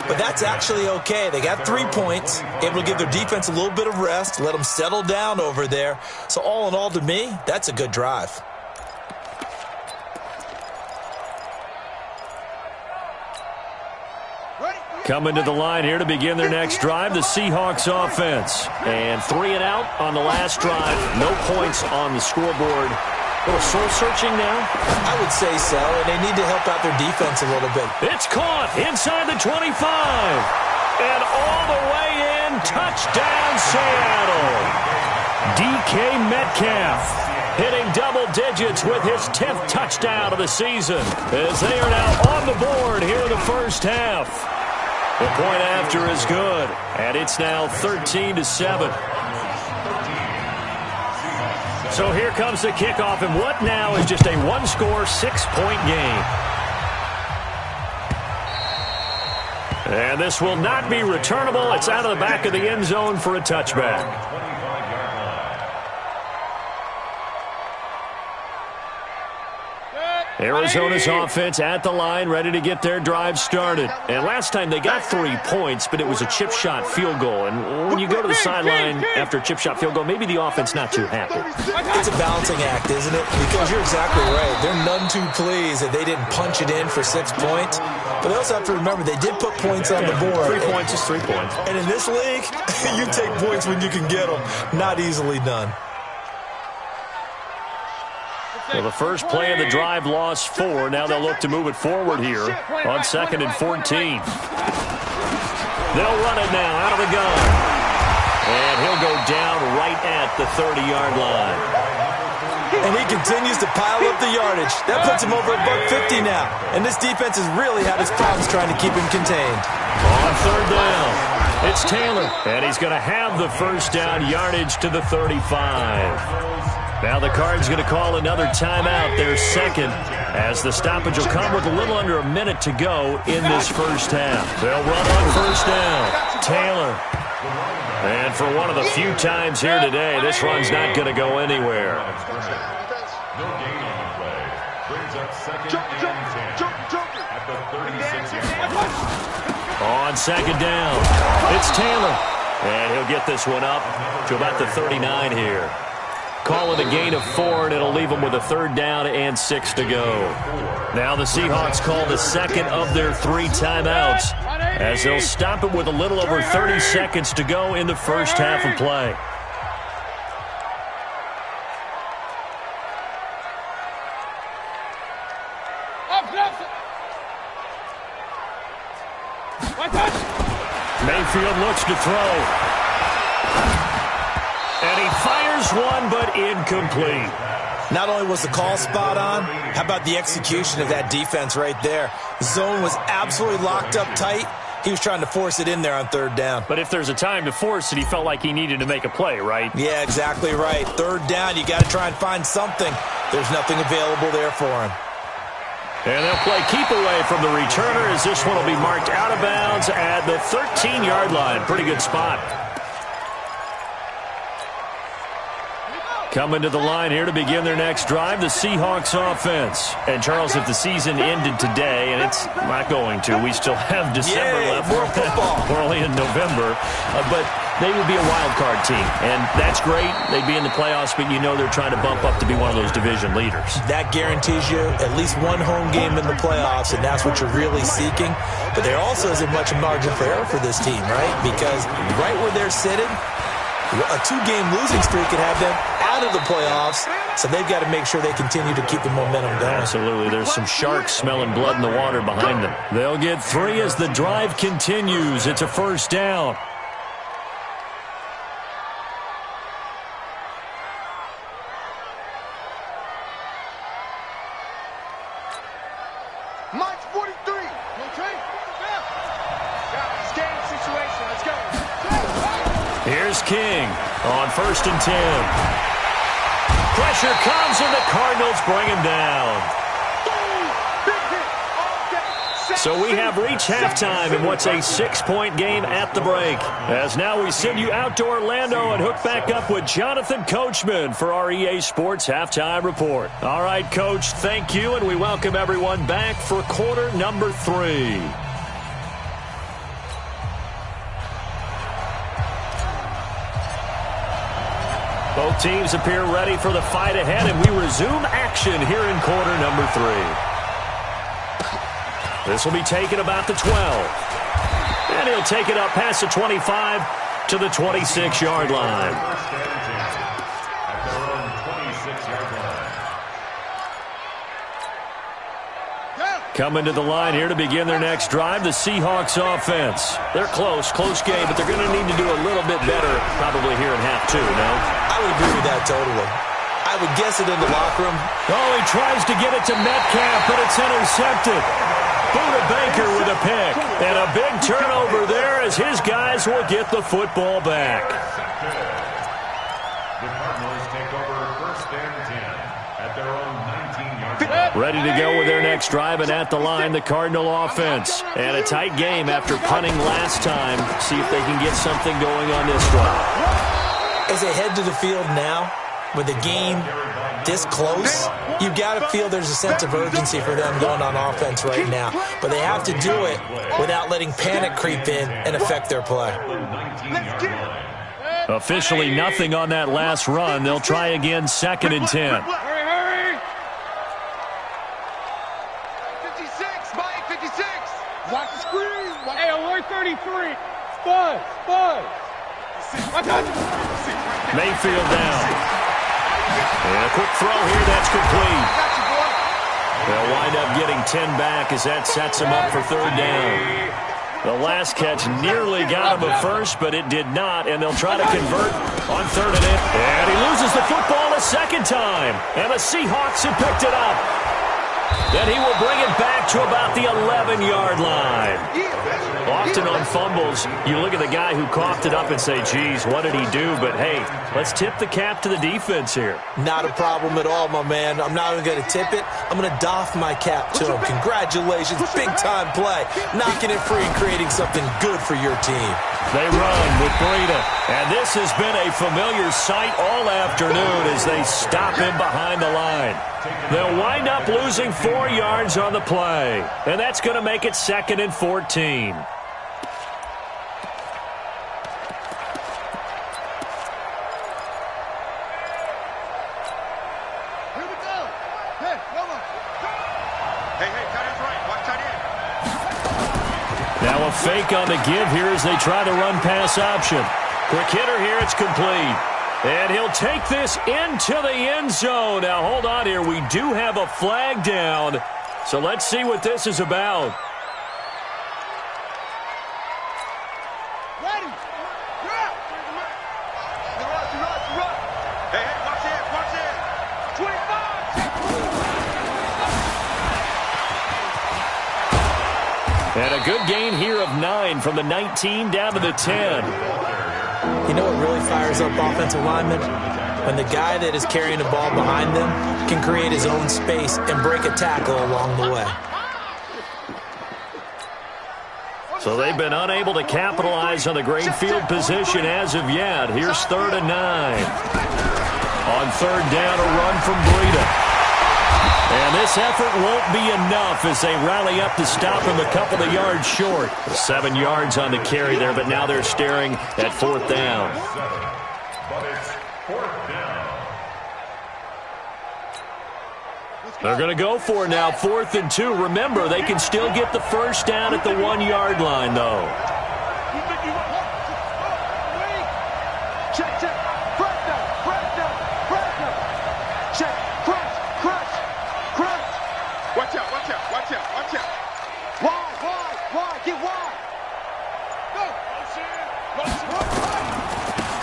S5: But that's actually okay. They got 3 points, able to give their defense a little bit of rest, let them settle down over there. So all in all, to me, that's a good drive.
S2: Coming to the line here to begin their next drive, the Seahawks offense. And 3 and out on the last drive. No points on the scoreboard. A little soul-searching now?
S5: I would say so, and they need to help out their defense a little bit.
S2: It's caught inside the 25. And all the way in, touchdown Seattle. DK Metcalf hitting double digits with his 10th touchdown of the season, as they are now on the board here in the first half. The point after is good, and it's now 13-7. So here comes the kickoff, and what now is just a one-score, 6-point game. And this will not be returnable. It's out of the back of the end zone for a touchback. Arizona's offense at the line, ready to get their drive started. And last time they got 3 points, but it was a chip shot field goal. And when you go to the sideline after a chip shot field goal, maybe the offense not too happy.
S5: It's a balancing act, isn't it? Because you're exactly right. They're none too pleased that they didn't punch it in for 6 points. But they also have to remember they did put points on the board.
S2: 3 points is 3 points.
S5: And in this league, you take points when you can get them. Not easily done.
S2: Well, the first play of the drive lost 4. Now they'll look to move it forward here on 2nd and 14. They'll run it now out of the gun. And he'll go down right at the 30-yard line.
S5: And he continues to pile up the yardage. That puts him over $150 now. And this defense has really had its problems trying to keep him contained.
S2: On third down, it's Taylor. And he's going to have the first down yardage to the 35. Now the Cards going to call another timeout, their second, as the stoppage will come with a little under a minute to go in this first half. They'll run on first down. Taylor. And for one of the few times here today, this run's not going to go anywhere.
S4: No gain on the play. Brings up second and 10 at the 36-yard line.
S2: On second down, it's Taylor. And he'll get this one up to about the 39 here. Call it a gain of 4, and it'll leave them with a third down and 6 to go. Now the Seahawks call the second of their 3 timeouts, as they'll stop it with a little over 30 seconds to go in the first half of play. Mayfield looks to throw. And he fires one, but incomplete.
S5: Not only was the call spot on, how about the execution of that defense right there? The zone was absolutely locked up tight. He was trying to force it in there on third down.
S2: But if there's a time to force it, he felt like he needed to make a play, right?
S5: Yeah, exactly right. Third down, you got to try and find something. There's nothing available there for him.
S2: And they'll play keep away from the returner, as this one will be marked out of bounds at the 13-yard line. Pretty good spot. Coming to the line here to begin their next drive, the Seahawks offense. And, Charles, if the season ended today, and it's not going to, we still have December left.
S5: More football.
S2: We're only in November. But they would be a wild card team. And that's great. They'd be in the playoffs, but you know they're trying to bump up to be one of those division leaders. That
S5: guarantees you at least one home game in the playoffs, and that's what you're really seeking. But there also isn't much margin for error for this team, right? Because right where they're sitting, a 2-game losing streak could have them out of the playoffs, so they've got to make sure they continue to keep the momentum going.
S2: Absolutely. There's some sharks smelling blood in the water behind them. They'll get 3 as the drive continues. It's a first down.
S3: Mike 43. Okay. It's game situation. Let's go.
S2: Here's King on 1st and 10. Pressure comes, and the Cardinals bring him down. So we have reached halftime in what's a 6-point game at the break. As now we send you out to Orlando and hook back up with Jonathan Coachman for our EA Sports Halftime Report. All right, Coach, thank you, and we welcome everyone back for quarter number 3. Both teams appear ready for the fight ahead, and we resume action here in quarter number 3. This will be taken about the 12. And he'll take it up past the 25 to the 26-yard line. Coming to the line here to begin their next drive, the Seahawks offense. They're close game, but they're going to need to do a little bit better probably here in half 2, no?
S5: I would agree with that totally. I would guess it in the locker room.
S2: Oh, he tries to get it to Metcalf, but it's intercepted. Buda Baker with a pick. And a big turnover there as his guys will get the football back.
S4: The Cardinals take over 1st and 10 at their own 19-yard line.
S2: Ready to go with their next drive, and at the line, the Cardinal offense. And a tight game after punting last time. See if they can get something going on this drive.
S5: As they head to the field now, with the game this close, you've got to feel there's a sense of urgency for them going on offense right now. But they have to do it without letting panic creep in and affect their play.
S2: Officially nothing on that last run. They'll try again 2nd and 10.
S3: Hurry. 56, Mike, 56. Watch the screen.
S9: Hey, alert 33. Spud.
S2: Mayfield down. And a quick throw here, that's complete. They'll wind up getting 10 back as that sets them up for 3rd down. The last catch nearly got him a first, but it did not, and they'll try to convert on 3rd and 8. And he loses the football a second time, and the Seahawks have picked it up. Then he will bring it back to about the 11-yard line. Often on fumbles, you look at the guy who coughed it up and say, geez, what did he do? But, hey, let's tip the cap to the defense here.
S5: Not a problem at all, my man. I'm not even going to tip it. I'm going to doff my cap to him. Congratulations, big-time play. Knocking it free and creating something good for your team.
S2: They run with Breida. And this has been a familiar sight all afternoon as they stop him behind the line. They'll wind up losing 4 yards on the play. And that's going to make it 2nd and 14. Now a fake on the give here as they try the run-pass option. Quick hitter here, it's complete. And he'll take this into the end zone. Now hold on here, we do have a flag down. So let's see what this is about.
S3: Ready. Hey, watch it. 25.
S2: And a good gain here of 9 from the 19 down to the 10.
S5: You know what really fires up offensive linemen? When the guy that is carrying the ball behind them can create his own space and break a tackle along the way.
S2: So they've been unable to capitalize on the great field position as of yet. Here's 3rd and 9. On 3rd down, a run from Breida. And this effort won't be enough as they rally up to stop him a couple of yards short. 7 yards on the carry there, but now they're staring at 4th down.
S4: But it's 4th down.
S2: They're going to go for it now, 4th and 2. Remember, they can still get the first down at the 1-yard line, though.
S3: Check. Watch out. Wide. Get wide. Go.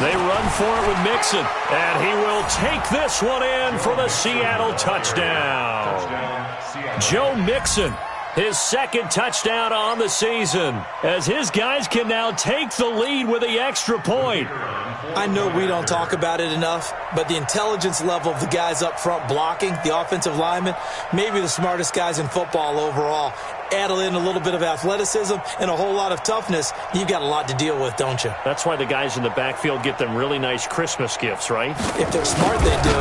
S2: They run for it with Mixon, and he will take this one in for the Seattle touchdown. Joe Mixon, his 2nd touchdown on the season, as his guys can now take the lead with the extra point.
S5: I know we don't talk about it enough, but the intelligence level of the guys up front blocking, the offensive linemen, maybe the smartest guys in football overall. Add in a little bit of athleticism and a whole lot of toughness, you've got a lot to deal with, don't you?
S2: That's why the guys in the backfield get them really nice Christmas gifts, right?
S5: If they're smart, they do.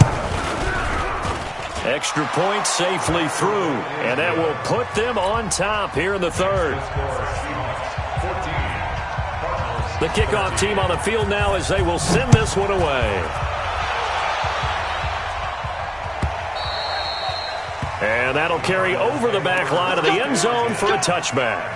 S2: Extra point safely through, and that will put them on top here in the 3rd. The kickoff team on the field now as they will send this one away. And that'll carry over the back line of the end zone for a touchback.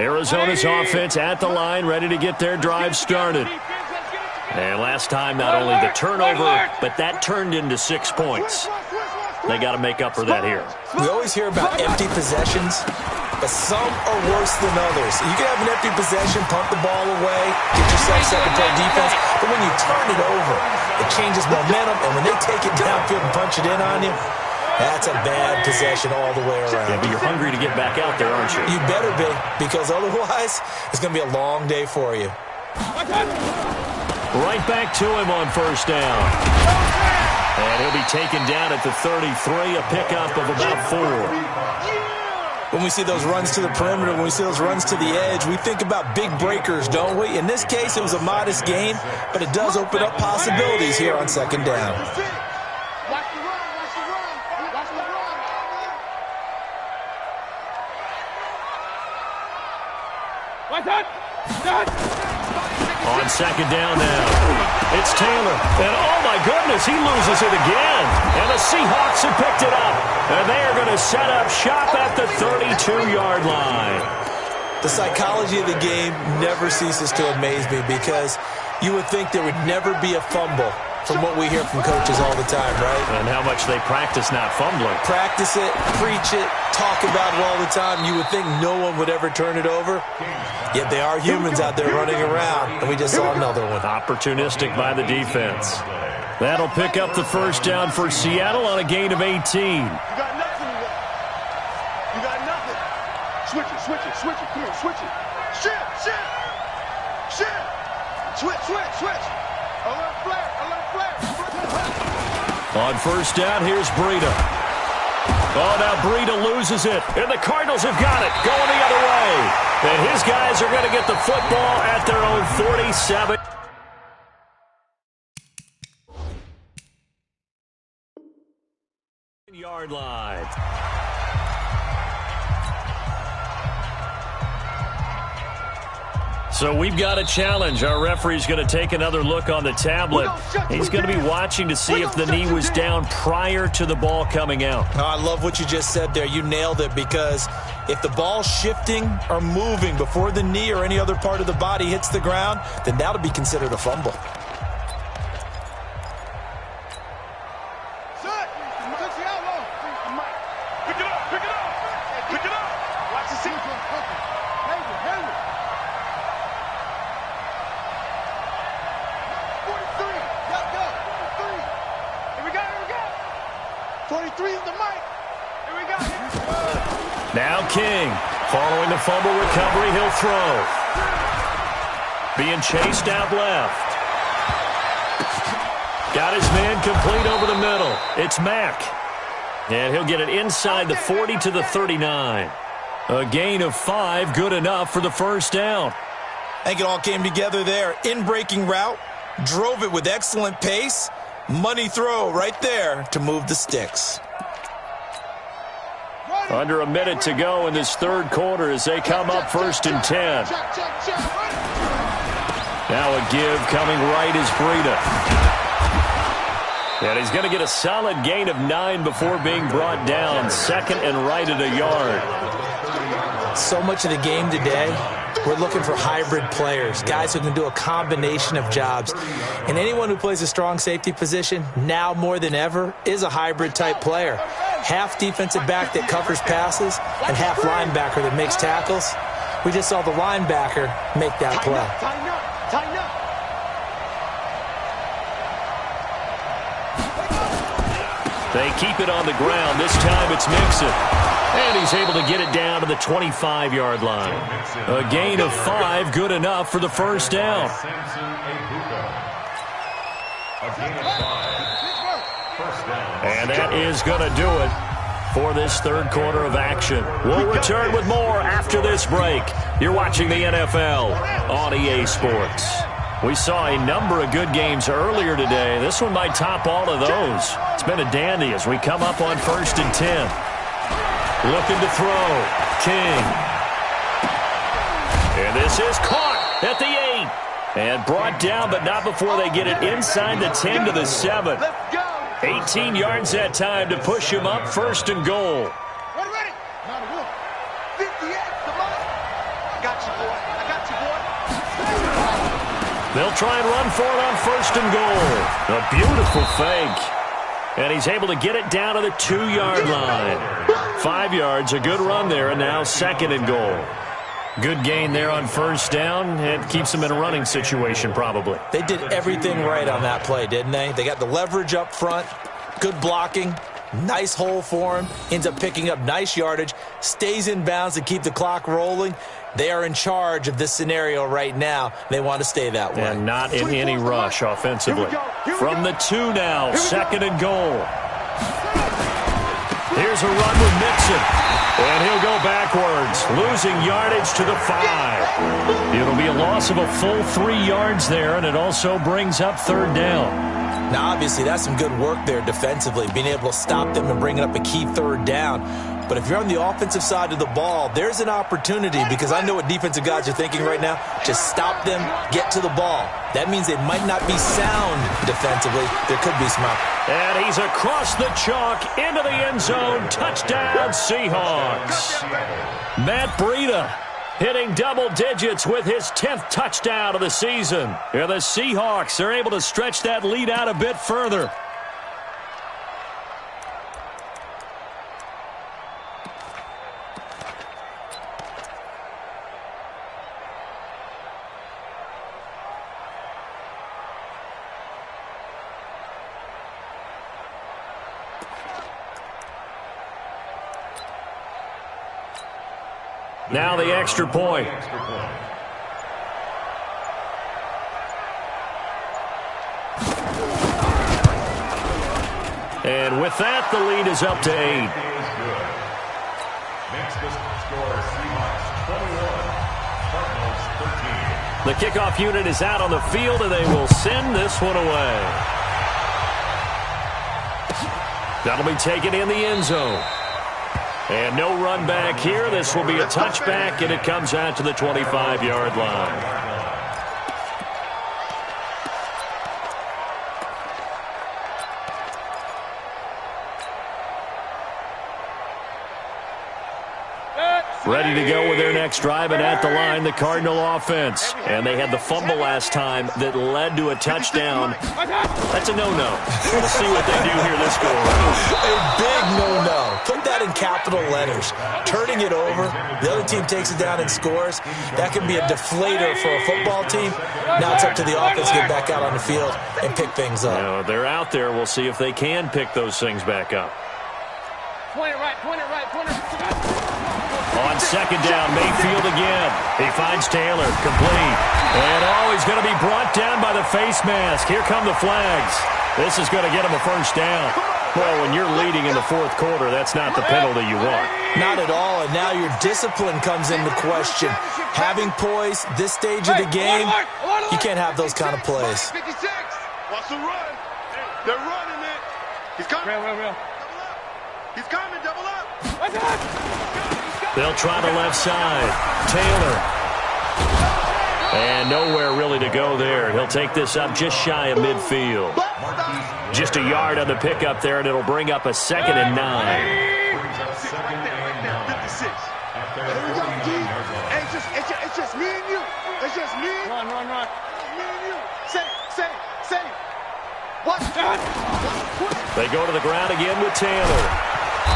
S2: Arizona's offense at the line, ready to get their drive started. And last time, not only the turnover, but that turned into 6 points. They got to make up for that here.
S5: We always hear about empty possessions, but some are worse than others. You can have an empty possession, pump the ball away, get yourself second-play defense, but when you turn it over, it changes momentum, and when they take it downfield and punch it in on you, that's a bad possession all the way around.
S2: Yeah, but you're hungry to get back out there, aren't you?
S5: You better be, because otherwise, it's going to be a long day for you.
S2: Right back to him on 1st down. And he'll be taken down at the 33, a pickup of about 4.
S5: When we see those runs to the perimeter, when we see those runs to the edge, we think about big breakers, don't we? In this case, it was a modest gain, but it does open up possibilities here on 2nd down.
S9: Watch out!
S2: second down now. It's Taylor. And, oh, my goodness, he loses it again. And the Seahawks have picked it up. And they are going to set up shop at the 32-yard line.
S5: The psychology of the game never ceases to amaze me because you would think there would never be a fumble from what we hear from coaches all the time, right?
S2: And how much they practice not fumbling.
S5: Practice it, preach it, talk about it all the time. You would think no one would ever turn it over. Yet they are humans out there running around, and we just saw another one.
S2: Opportunistic by the defense. That'll pick up the first down for Seattle on a gain of 18.
S3: You got nothing. You got nothing. Switch it, switch it, switch it. Come on, switch it. Shit. Switch. Alert flare.
S2: On first down, here's Breida. Oh, now Breida loses it, and the Cardinals have got it, going the other way. And his guys are going to get the football at their own 47. Yard line. So we've got a challenge. Our referee's going to take another look on the tablet. He's going to be watching to see if the knee was down prior to the ball coming out.
S5: Oh, I love what you just said there. You nailed it, because if the ball's shifting or moving before the knee or any other part of the body hits the ground, then that'll be considered a fumble.
S2: Now King, following the fumble recovery, he'll throw. Being chased out left. Got his man complete over the middle. It's Mack. And he'll get it inside the 40 to the 39. A gain of 5, good enough for the first down.
S5: I think it all came together there. In-breaking route, drove it with excellent pace. Money throw right there to move the sticks.
S2: Under a minute to go in this third quarter as they come up 1st and 10. Now a give coming right is Breida. And he's going to get a solid gain of 9 before being brought down. 2nd and right at a yard.
S5: So much of the game today, we're looking for hybrid players, guys who can do a combination of jobs. And anyone who plays a strong safety position, now more than ever, is a hybrid type player. Half defensive back that covers passes and half linebacker that makes tackles. We just saw the linebacker make that play.
S3: Tighten up.
S2: They keep it on the ground. This time it's Mixon. And he's able to get it down to the 25-yard line. A gain of 5, good enough for the first down.
S4: A gain of 5. First down.
S2: And that is going to do it for this third quarter of action. We'll return with more after this break. You're watching the NFL on EA Sports. We saw a number of good games earlier today. This one might top all of those. It's been a dandy as we come up on 1st and 10. Looking to throw. King. And this is caught at the 8. And brought down, but not before they get it inside the 10 to the 7. 18 yards that time to push him up 1st and goal.
S3: Ready? 58, come on. I got you, boy.
S2: They'll try and run for it on 1st and goal. A beautiful fake. And he's able to get it down to the 2-yard line. 5 yards, a good run there, and now 2nd and goal. Good gain there on first down. It keeps them in a running situation, probably.
S5: They did everything right on that play, didn't they? They got the leverage up front, good blocking, nice hole for him, ends up picking up nice yardage, stays in bounds to keep the clock rolling. They are in charge of this scenario right now. They want to stay that way.
S2: And not in any rush offensively. From the 2 now, 2nd and goal. Here's a run with Mixon. And he'll go backwards, losing yardage to the 5. It'll be a loss of a full 3 yards there, and it also brings up 3rd down.
S5: Now, obviously, that's some good work there defensively, being able to stop them and bring up a key 3rd down. But if you're on the offensive side of the ball, there's an opportunity, because I know what defensive guys are thinking right now. Just stop them, get to the ball. That means they might not be sound defensively. There could be some
S2: And he's across the chalk into the end zone. Touchdown, Seahawks. Matt Breida hitting double digits with his 10th touchdown of the season. And the Seahawks are able to stretch that lead out a bit further. Now the extra point. And with that, the lead is up to 8.
S4: Next score, Seahawks 21, Cardinals 13.
S2: The kickoff unit is out on the field, and they will send this one away. That'll be taken in the end zone. And no run back here. This will be a touchback, and it comes out to the 25-yard line. Ready to go with their next drive, and at the line, the Cardinal offense. And they had the fumble last time that led to a touchdown. That's a no-no. We'll see what they do here this go-around.
S5: A big no-no. Put that in capital letters. Turning it over, the other team takes it down and scores. That can be a deflator for a football team. Now it's up to the offense to get back out on the field and pick things up.
S2: You know, they're out there. We'll see if they can pick those things back up.
S9: Point it right, point it right, point it right.
S2: On second down, Mayfield again. He finds Taylor, complete. And he's going to be brought down by the face mask. Here come the flags. This is going to get him a first down. Well, when you're leading in the fourth quarter, that's not the penalty you want.
S5: Not at all, and now your discipline comes into question. Having poise this stage of the game, you can't have those kind of plays.
S3: 56. Watch the run. They're running it. He's coming.
S9: Real.
S3: He's coming. Double up.
S2: They'll try the left side. Taylor. And nowhere really to go there. He'll take this up just shy of midfield. Just a yard on the pickup there, and it'll bring up a 2nd and 9.
S3: Here we go, D. It's just me and you. It's just me.
S9: Run.
S3: Me and you. Say. What?
S2: They go to the ground again with Taylor.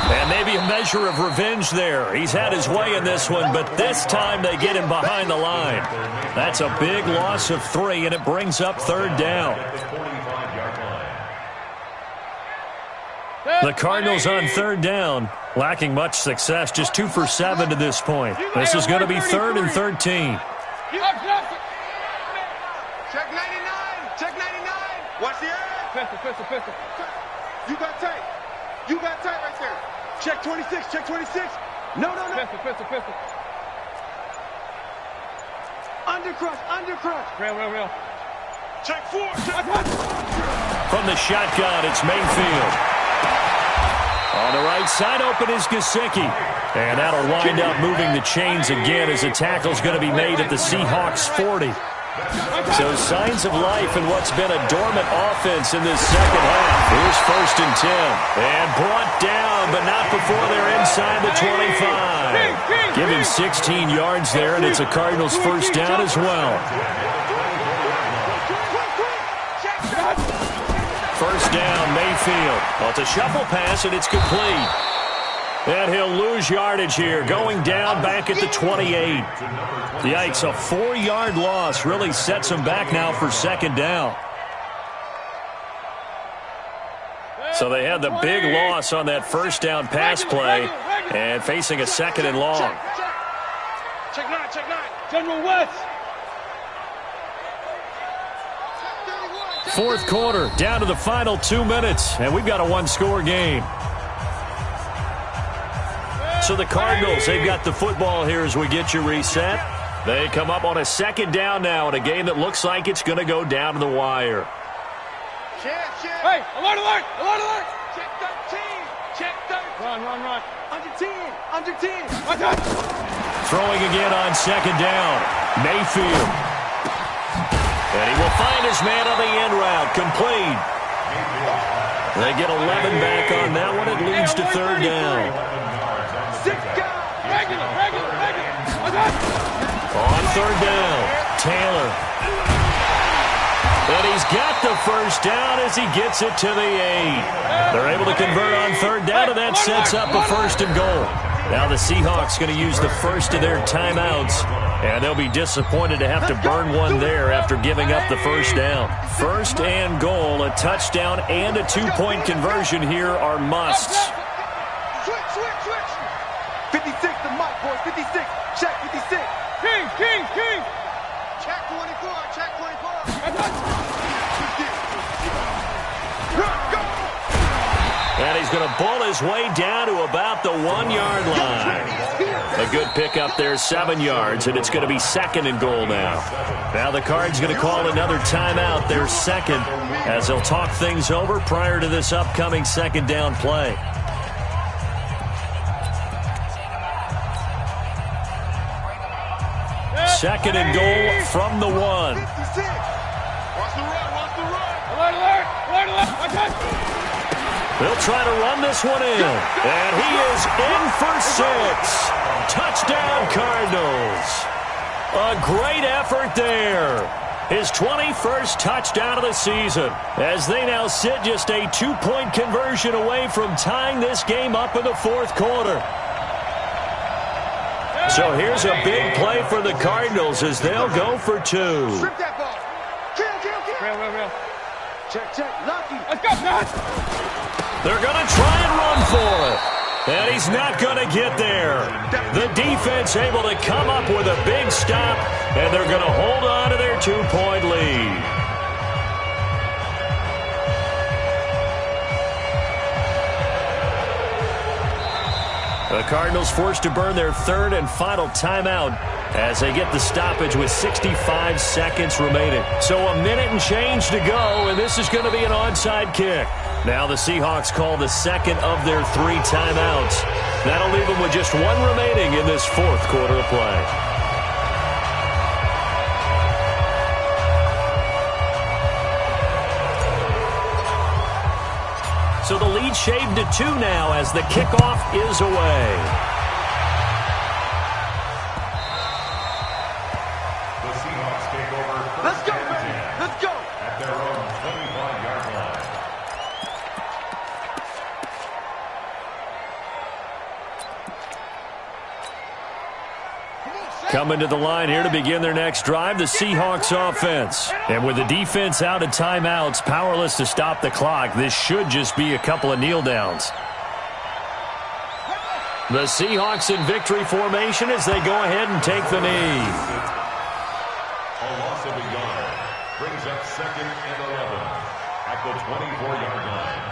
S2: And maybe a measure of revenge there. He's had his way in this one, but this time they get him behind the line. That's a big loss of 3, and it brings up 3rd down. The Cardinals on 3rd down, lacking much success, just 2 for 7 to this point. This is going to be 3rd and 13.
S3: Check 99. Watch the air.
S9: Pistol.
S3: You got tight right there. Check 26. No.
S9: Pistol.
S3: Undercrush.
S9: Real.
S3: Check 4.
S2: From the shotgun, it's Mayfield. On the right side, open is Gesicki. And that'll wind up moving the chains again as a tackle's going to be made at the Seahawks 40. So signs of life in what's been a dormant offense in this second half. Here's 1st and 10. And brought down, but not before they're inside the 25. Give him 16 yards there, and it's a Cardinals first down as well. First down, Mayfield. Well, it's a shuffle pass, and it's complete. And he'll lose yardage here, going down back at the 28. Yikes, a 4-yard loss really sets him back now for 2nd down. So they had the big loss on that first down pass play and facing a 2nd and long.
S3: Check 9.
S9: General West.
S2: 4th quarter, down to the final 2 minutes, and we've got a 1-score game. So the Cardinals, they've got the football here as we get you reset. They come up on a 2nd down now in a game that looks like it's going to go down to the wire.
S3: Check.
S9: Hey, alert.
S3: Check 13.
S9: Run. Under 10.
S2: Throwing again on second down. Mayfield. And he will find his man on the end route. Complete. They get 11 back on that one. It leads to third down. On third down, Taylor. And he's got the first down as he gets it to the 8. They're able to convert on third down, and that sets up a first and goal. Now the Seahawks going to use the first of their timeouts, and they'll be disappointed to have to burn one there after giving up the first down. First and goal, a touchdown and a 2-point conversion here are musts.
S3: Switch. 56 to Mike, boys. 56. Check 56.
S9: King.
S3: Check 24. Check 24.
S2: And he's going to bull his way down to about the 1-yard line. A good pickup there, 7 yards, and it's going to be second and goal now. Now the Cards going to call another timeout, their second, as they'll talk things over prior to this upcoming second down play. Second and goal from the 1.
S3: Watch the run.
S9: Alert.
S2: They'll try to run this one in. And he is in for 6. Touchdown, Cardinals. A great effort there. His 21st touchdown of the season, as they now sit just a 2-point conversion away from tying this game up in the fourth quarter. So here's a big play for the Cardinals as they'll go for 2.
S3: Strip that ball. Kill.
S9: Real.
S3: Check. Lucky.
S9: Let's go.
S2: They're going to try and run for it. And he's not going to get there. The defense able to come up with a big stop, and they're going to hold on to their 2-point lead. The Cardinals forced to burn their third and final timeout as they get the stoppage with 65 seconds remaining. So a minute and change to go, and this is going to be an onside kick. Now the Seahawks call the second of their 3 timeouts. That'll leave them with just 1 remaining in this fourth quarter of play. So the lead shaved to 2 now as the kickoff is away.
S4: The Seahawks take over.
S3: Let's go, baby. Let's go.
S4: At their own 25-yard line.
S2: Coming to the line here to begin their next drive, the Seahawks offense. And with the defense out of timeouts, powerless to stop the clock, this should just be a couple of kneel downs. The Seahawks in victory formation as they go ahead and take the knee.
S4: A loss of a yard brings up second and 11 at the 24-yard line.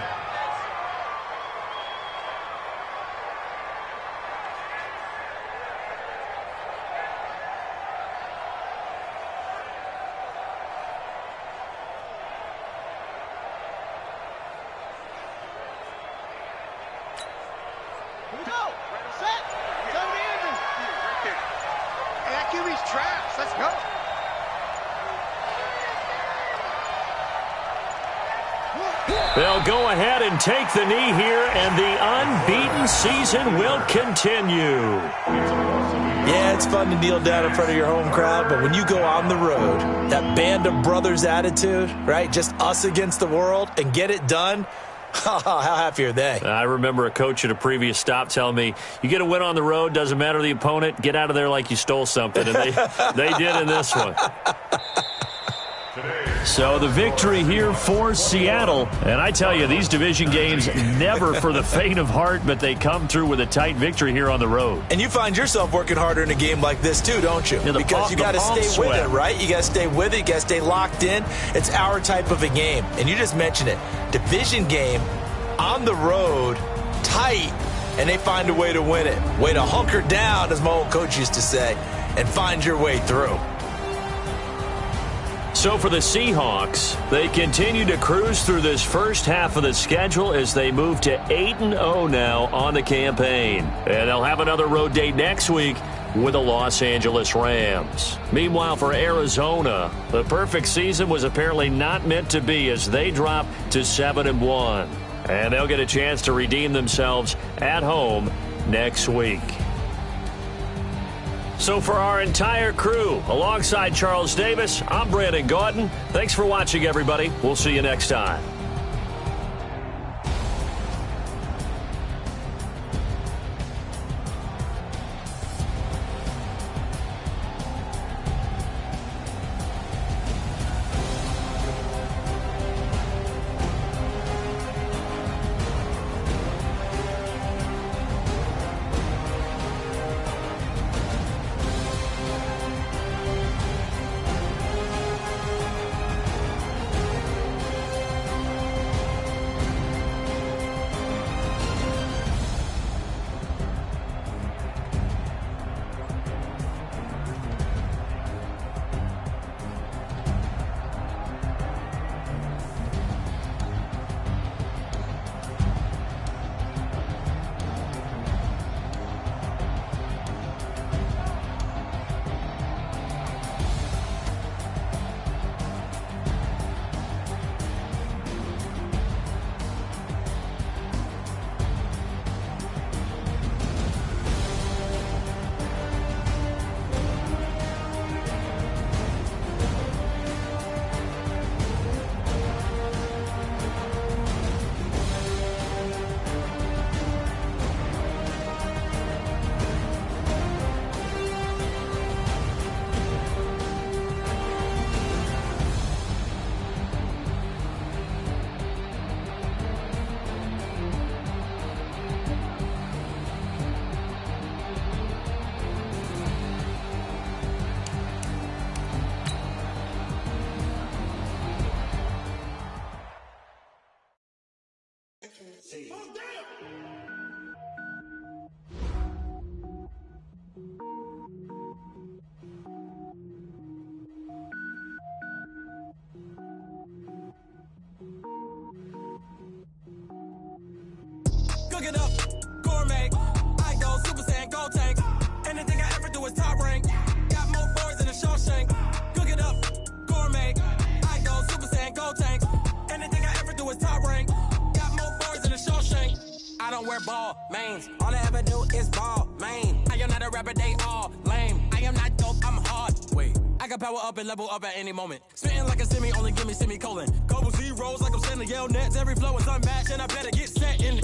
S3: Let's go.
S2: They'll go ahead and take the knee here, and the unbeaten season will continue.
S5: Yeah, it's fun to kneel down in front of your home crowd, but when you go on the road, that band of brothers attitude, right, just us against the world, and get it done, how happy are they?
S2: I remember a coach at a previous stop telling me, you get a win on the road, doesn't matter the opponent, get out of there like you stole something, and they did in this one. So the victory here for Seattle. And I tell you, these division games never for the faint of heart, but they come through with a tight victory here on the road.
S5: And you find yourself working harder in a game like this too, don't you?
S2: Yeah,
S5: because you got to stay with it, right? You got to stay with it. You got to stay locked in. It's our type of a game. And you just mentioned it. Division game, on the road, tight, and they find a way to win it. Way to hunker down, as my old coach used to say, and find your way through.
S2: So for the Seahawks, they continue to cruise through this first half of the schedule as they move to 8-0 now on the campaign. And they'll have another road date next week with the Los Angeles Rams. Meanwhile, for Arizona, the perfect season was apparently not meant to be as they drop to 7-1. And they'll get a chance to redeem themselves at home next week. So for our entire crew, alongside Charles Davis, I'm Brandon Gaudin. Thanks for watching, everybody. We'll see you next time.
S7: Cook it up, gourmet. I go Super Saiyan, go tank. Anything I ever do is top rank. Got more boards than a Shawshank. Cook it up, gourmet. I go Super Saiyan, go tank. Anything I ever do is top rank. Got more boards than a Shawshank. I don't wear ball mains. All I ever do is ball main. I am not a rapper, they all lame. I am not dope, I'm hard. Wait, I can power up and level up at any moment. Spitting like a semi, only give me semicolon. Couple zeros like I'm sending yell nets. Every flow is unmatched and I better get set in.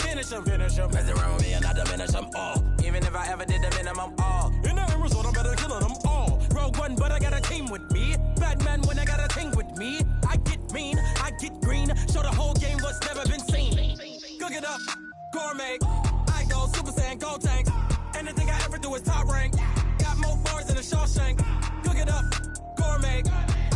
S7: Finish them. Mess around with me and I diminish them all. Even if I ever did the minimum all. In the end result, I'm better killing them all. Rogue One, but I got a team with me. Batman when I got a team with me. I get mean, I get green. Show the whole game what's never been seen. Cook it up, gourmet. I go Super Saiyan, go tank. Anything I ever do is top rank. Got more bars than a Shawshank. Cook it up, gourmet.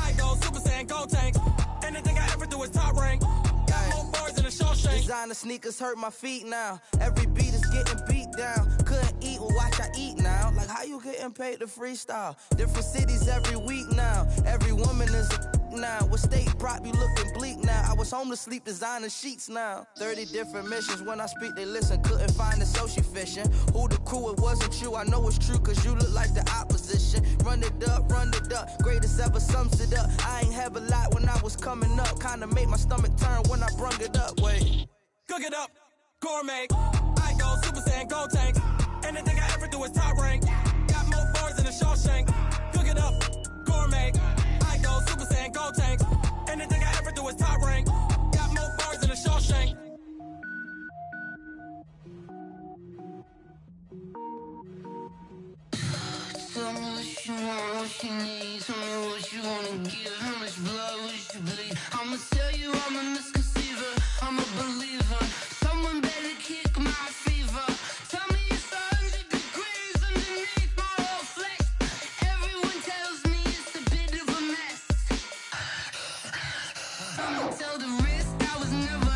S7: I go Super Saiyan, go tank. Anything I ever do is top rank. Got more bars than a Shawshank.
S10: Designer sneakers hurt my feet now. Every beat is getting beat down. Couldn't eat, well watch I eat now. Like how you getting paid to freestyle? Different cities every week now. Every woman is a now. What state prop you looking bleak now? I was home to sleep designer sheets now. 30 different missions. When I speak they listen. Couldn't find the social fishing. Who the crew, it wasn't you. I know it's true cause you look like the opposition. Run it up. Greatest ever sums it up. I ain't have a lot when I was coming up. Kinda made my stomach turn when I brung it up. Wait.
S7: Cook it up, gourmet. I go Super Saiyan, go tank. Anything I ever do is top rank. Got more bars than a Shawshank. Cook it up, gourmet. I go Super Saiyan, go tank. Anything I ever do is top rank. Got more bars than a Shawshank.
S11: Tell me what you want, what you need. Tell me what you wanna give. How much blood would you bleed? I'ma tell you I'm a misconceiver. I'm a believer. Someone better kick my fever. Tell me it's 100 degrees underneath my whole flesh. Everyone tells me it's a bit of a mess. I'ma tell the risk I was never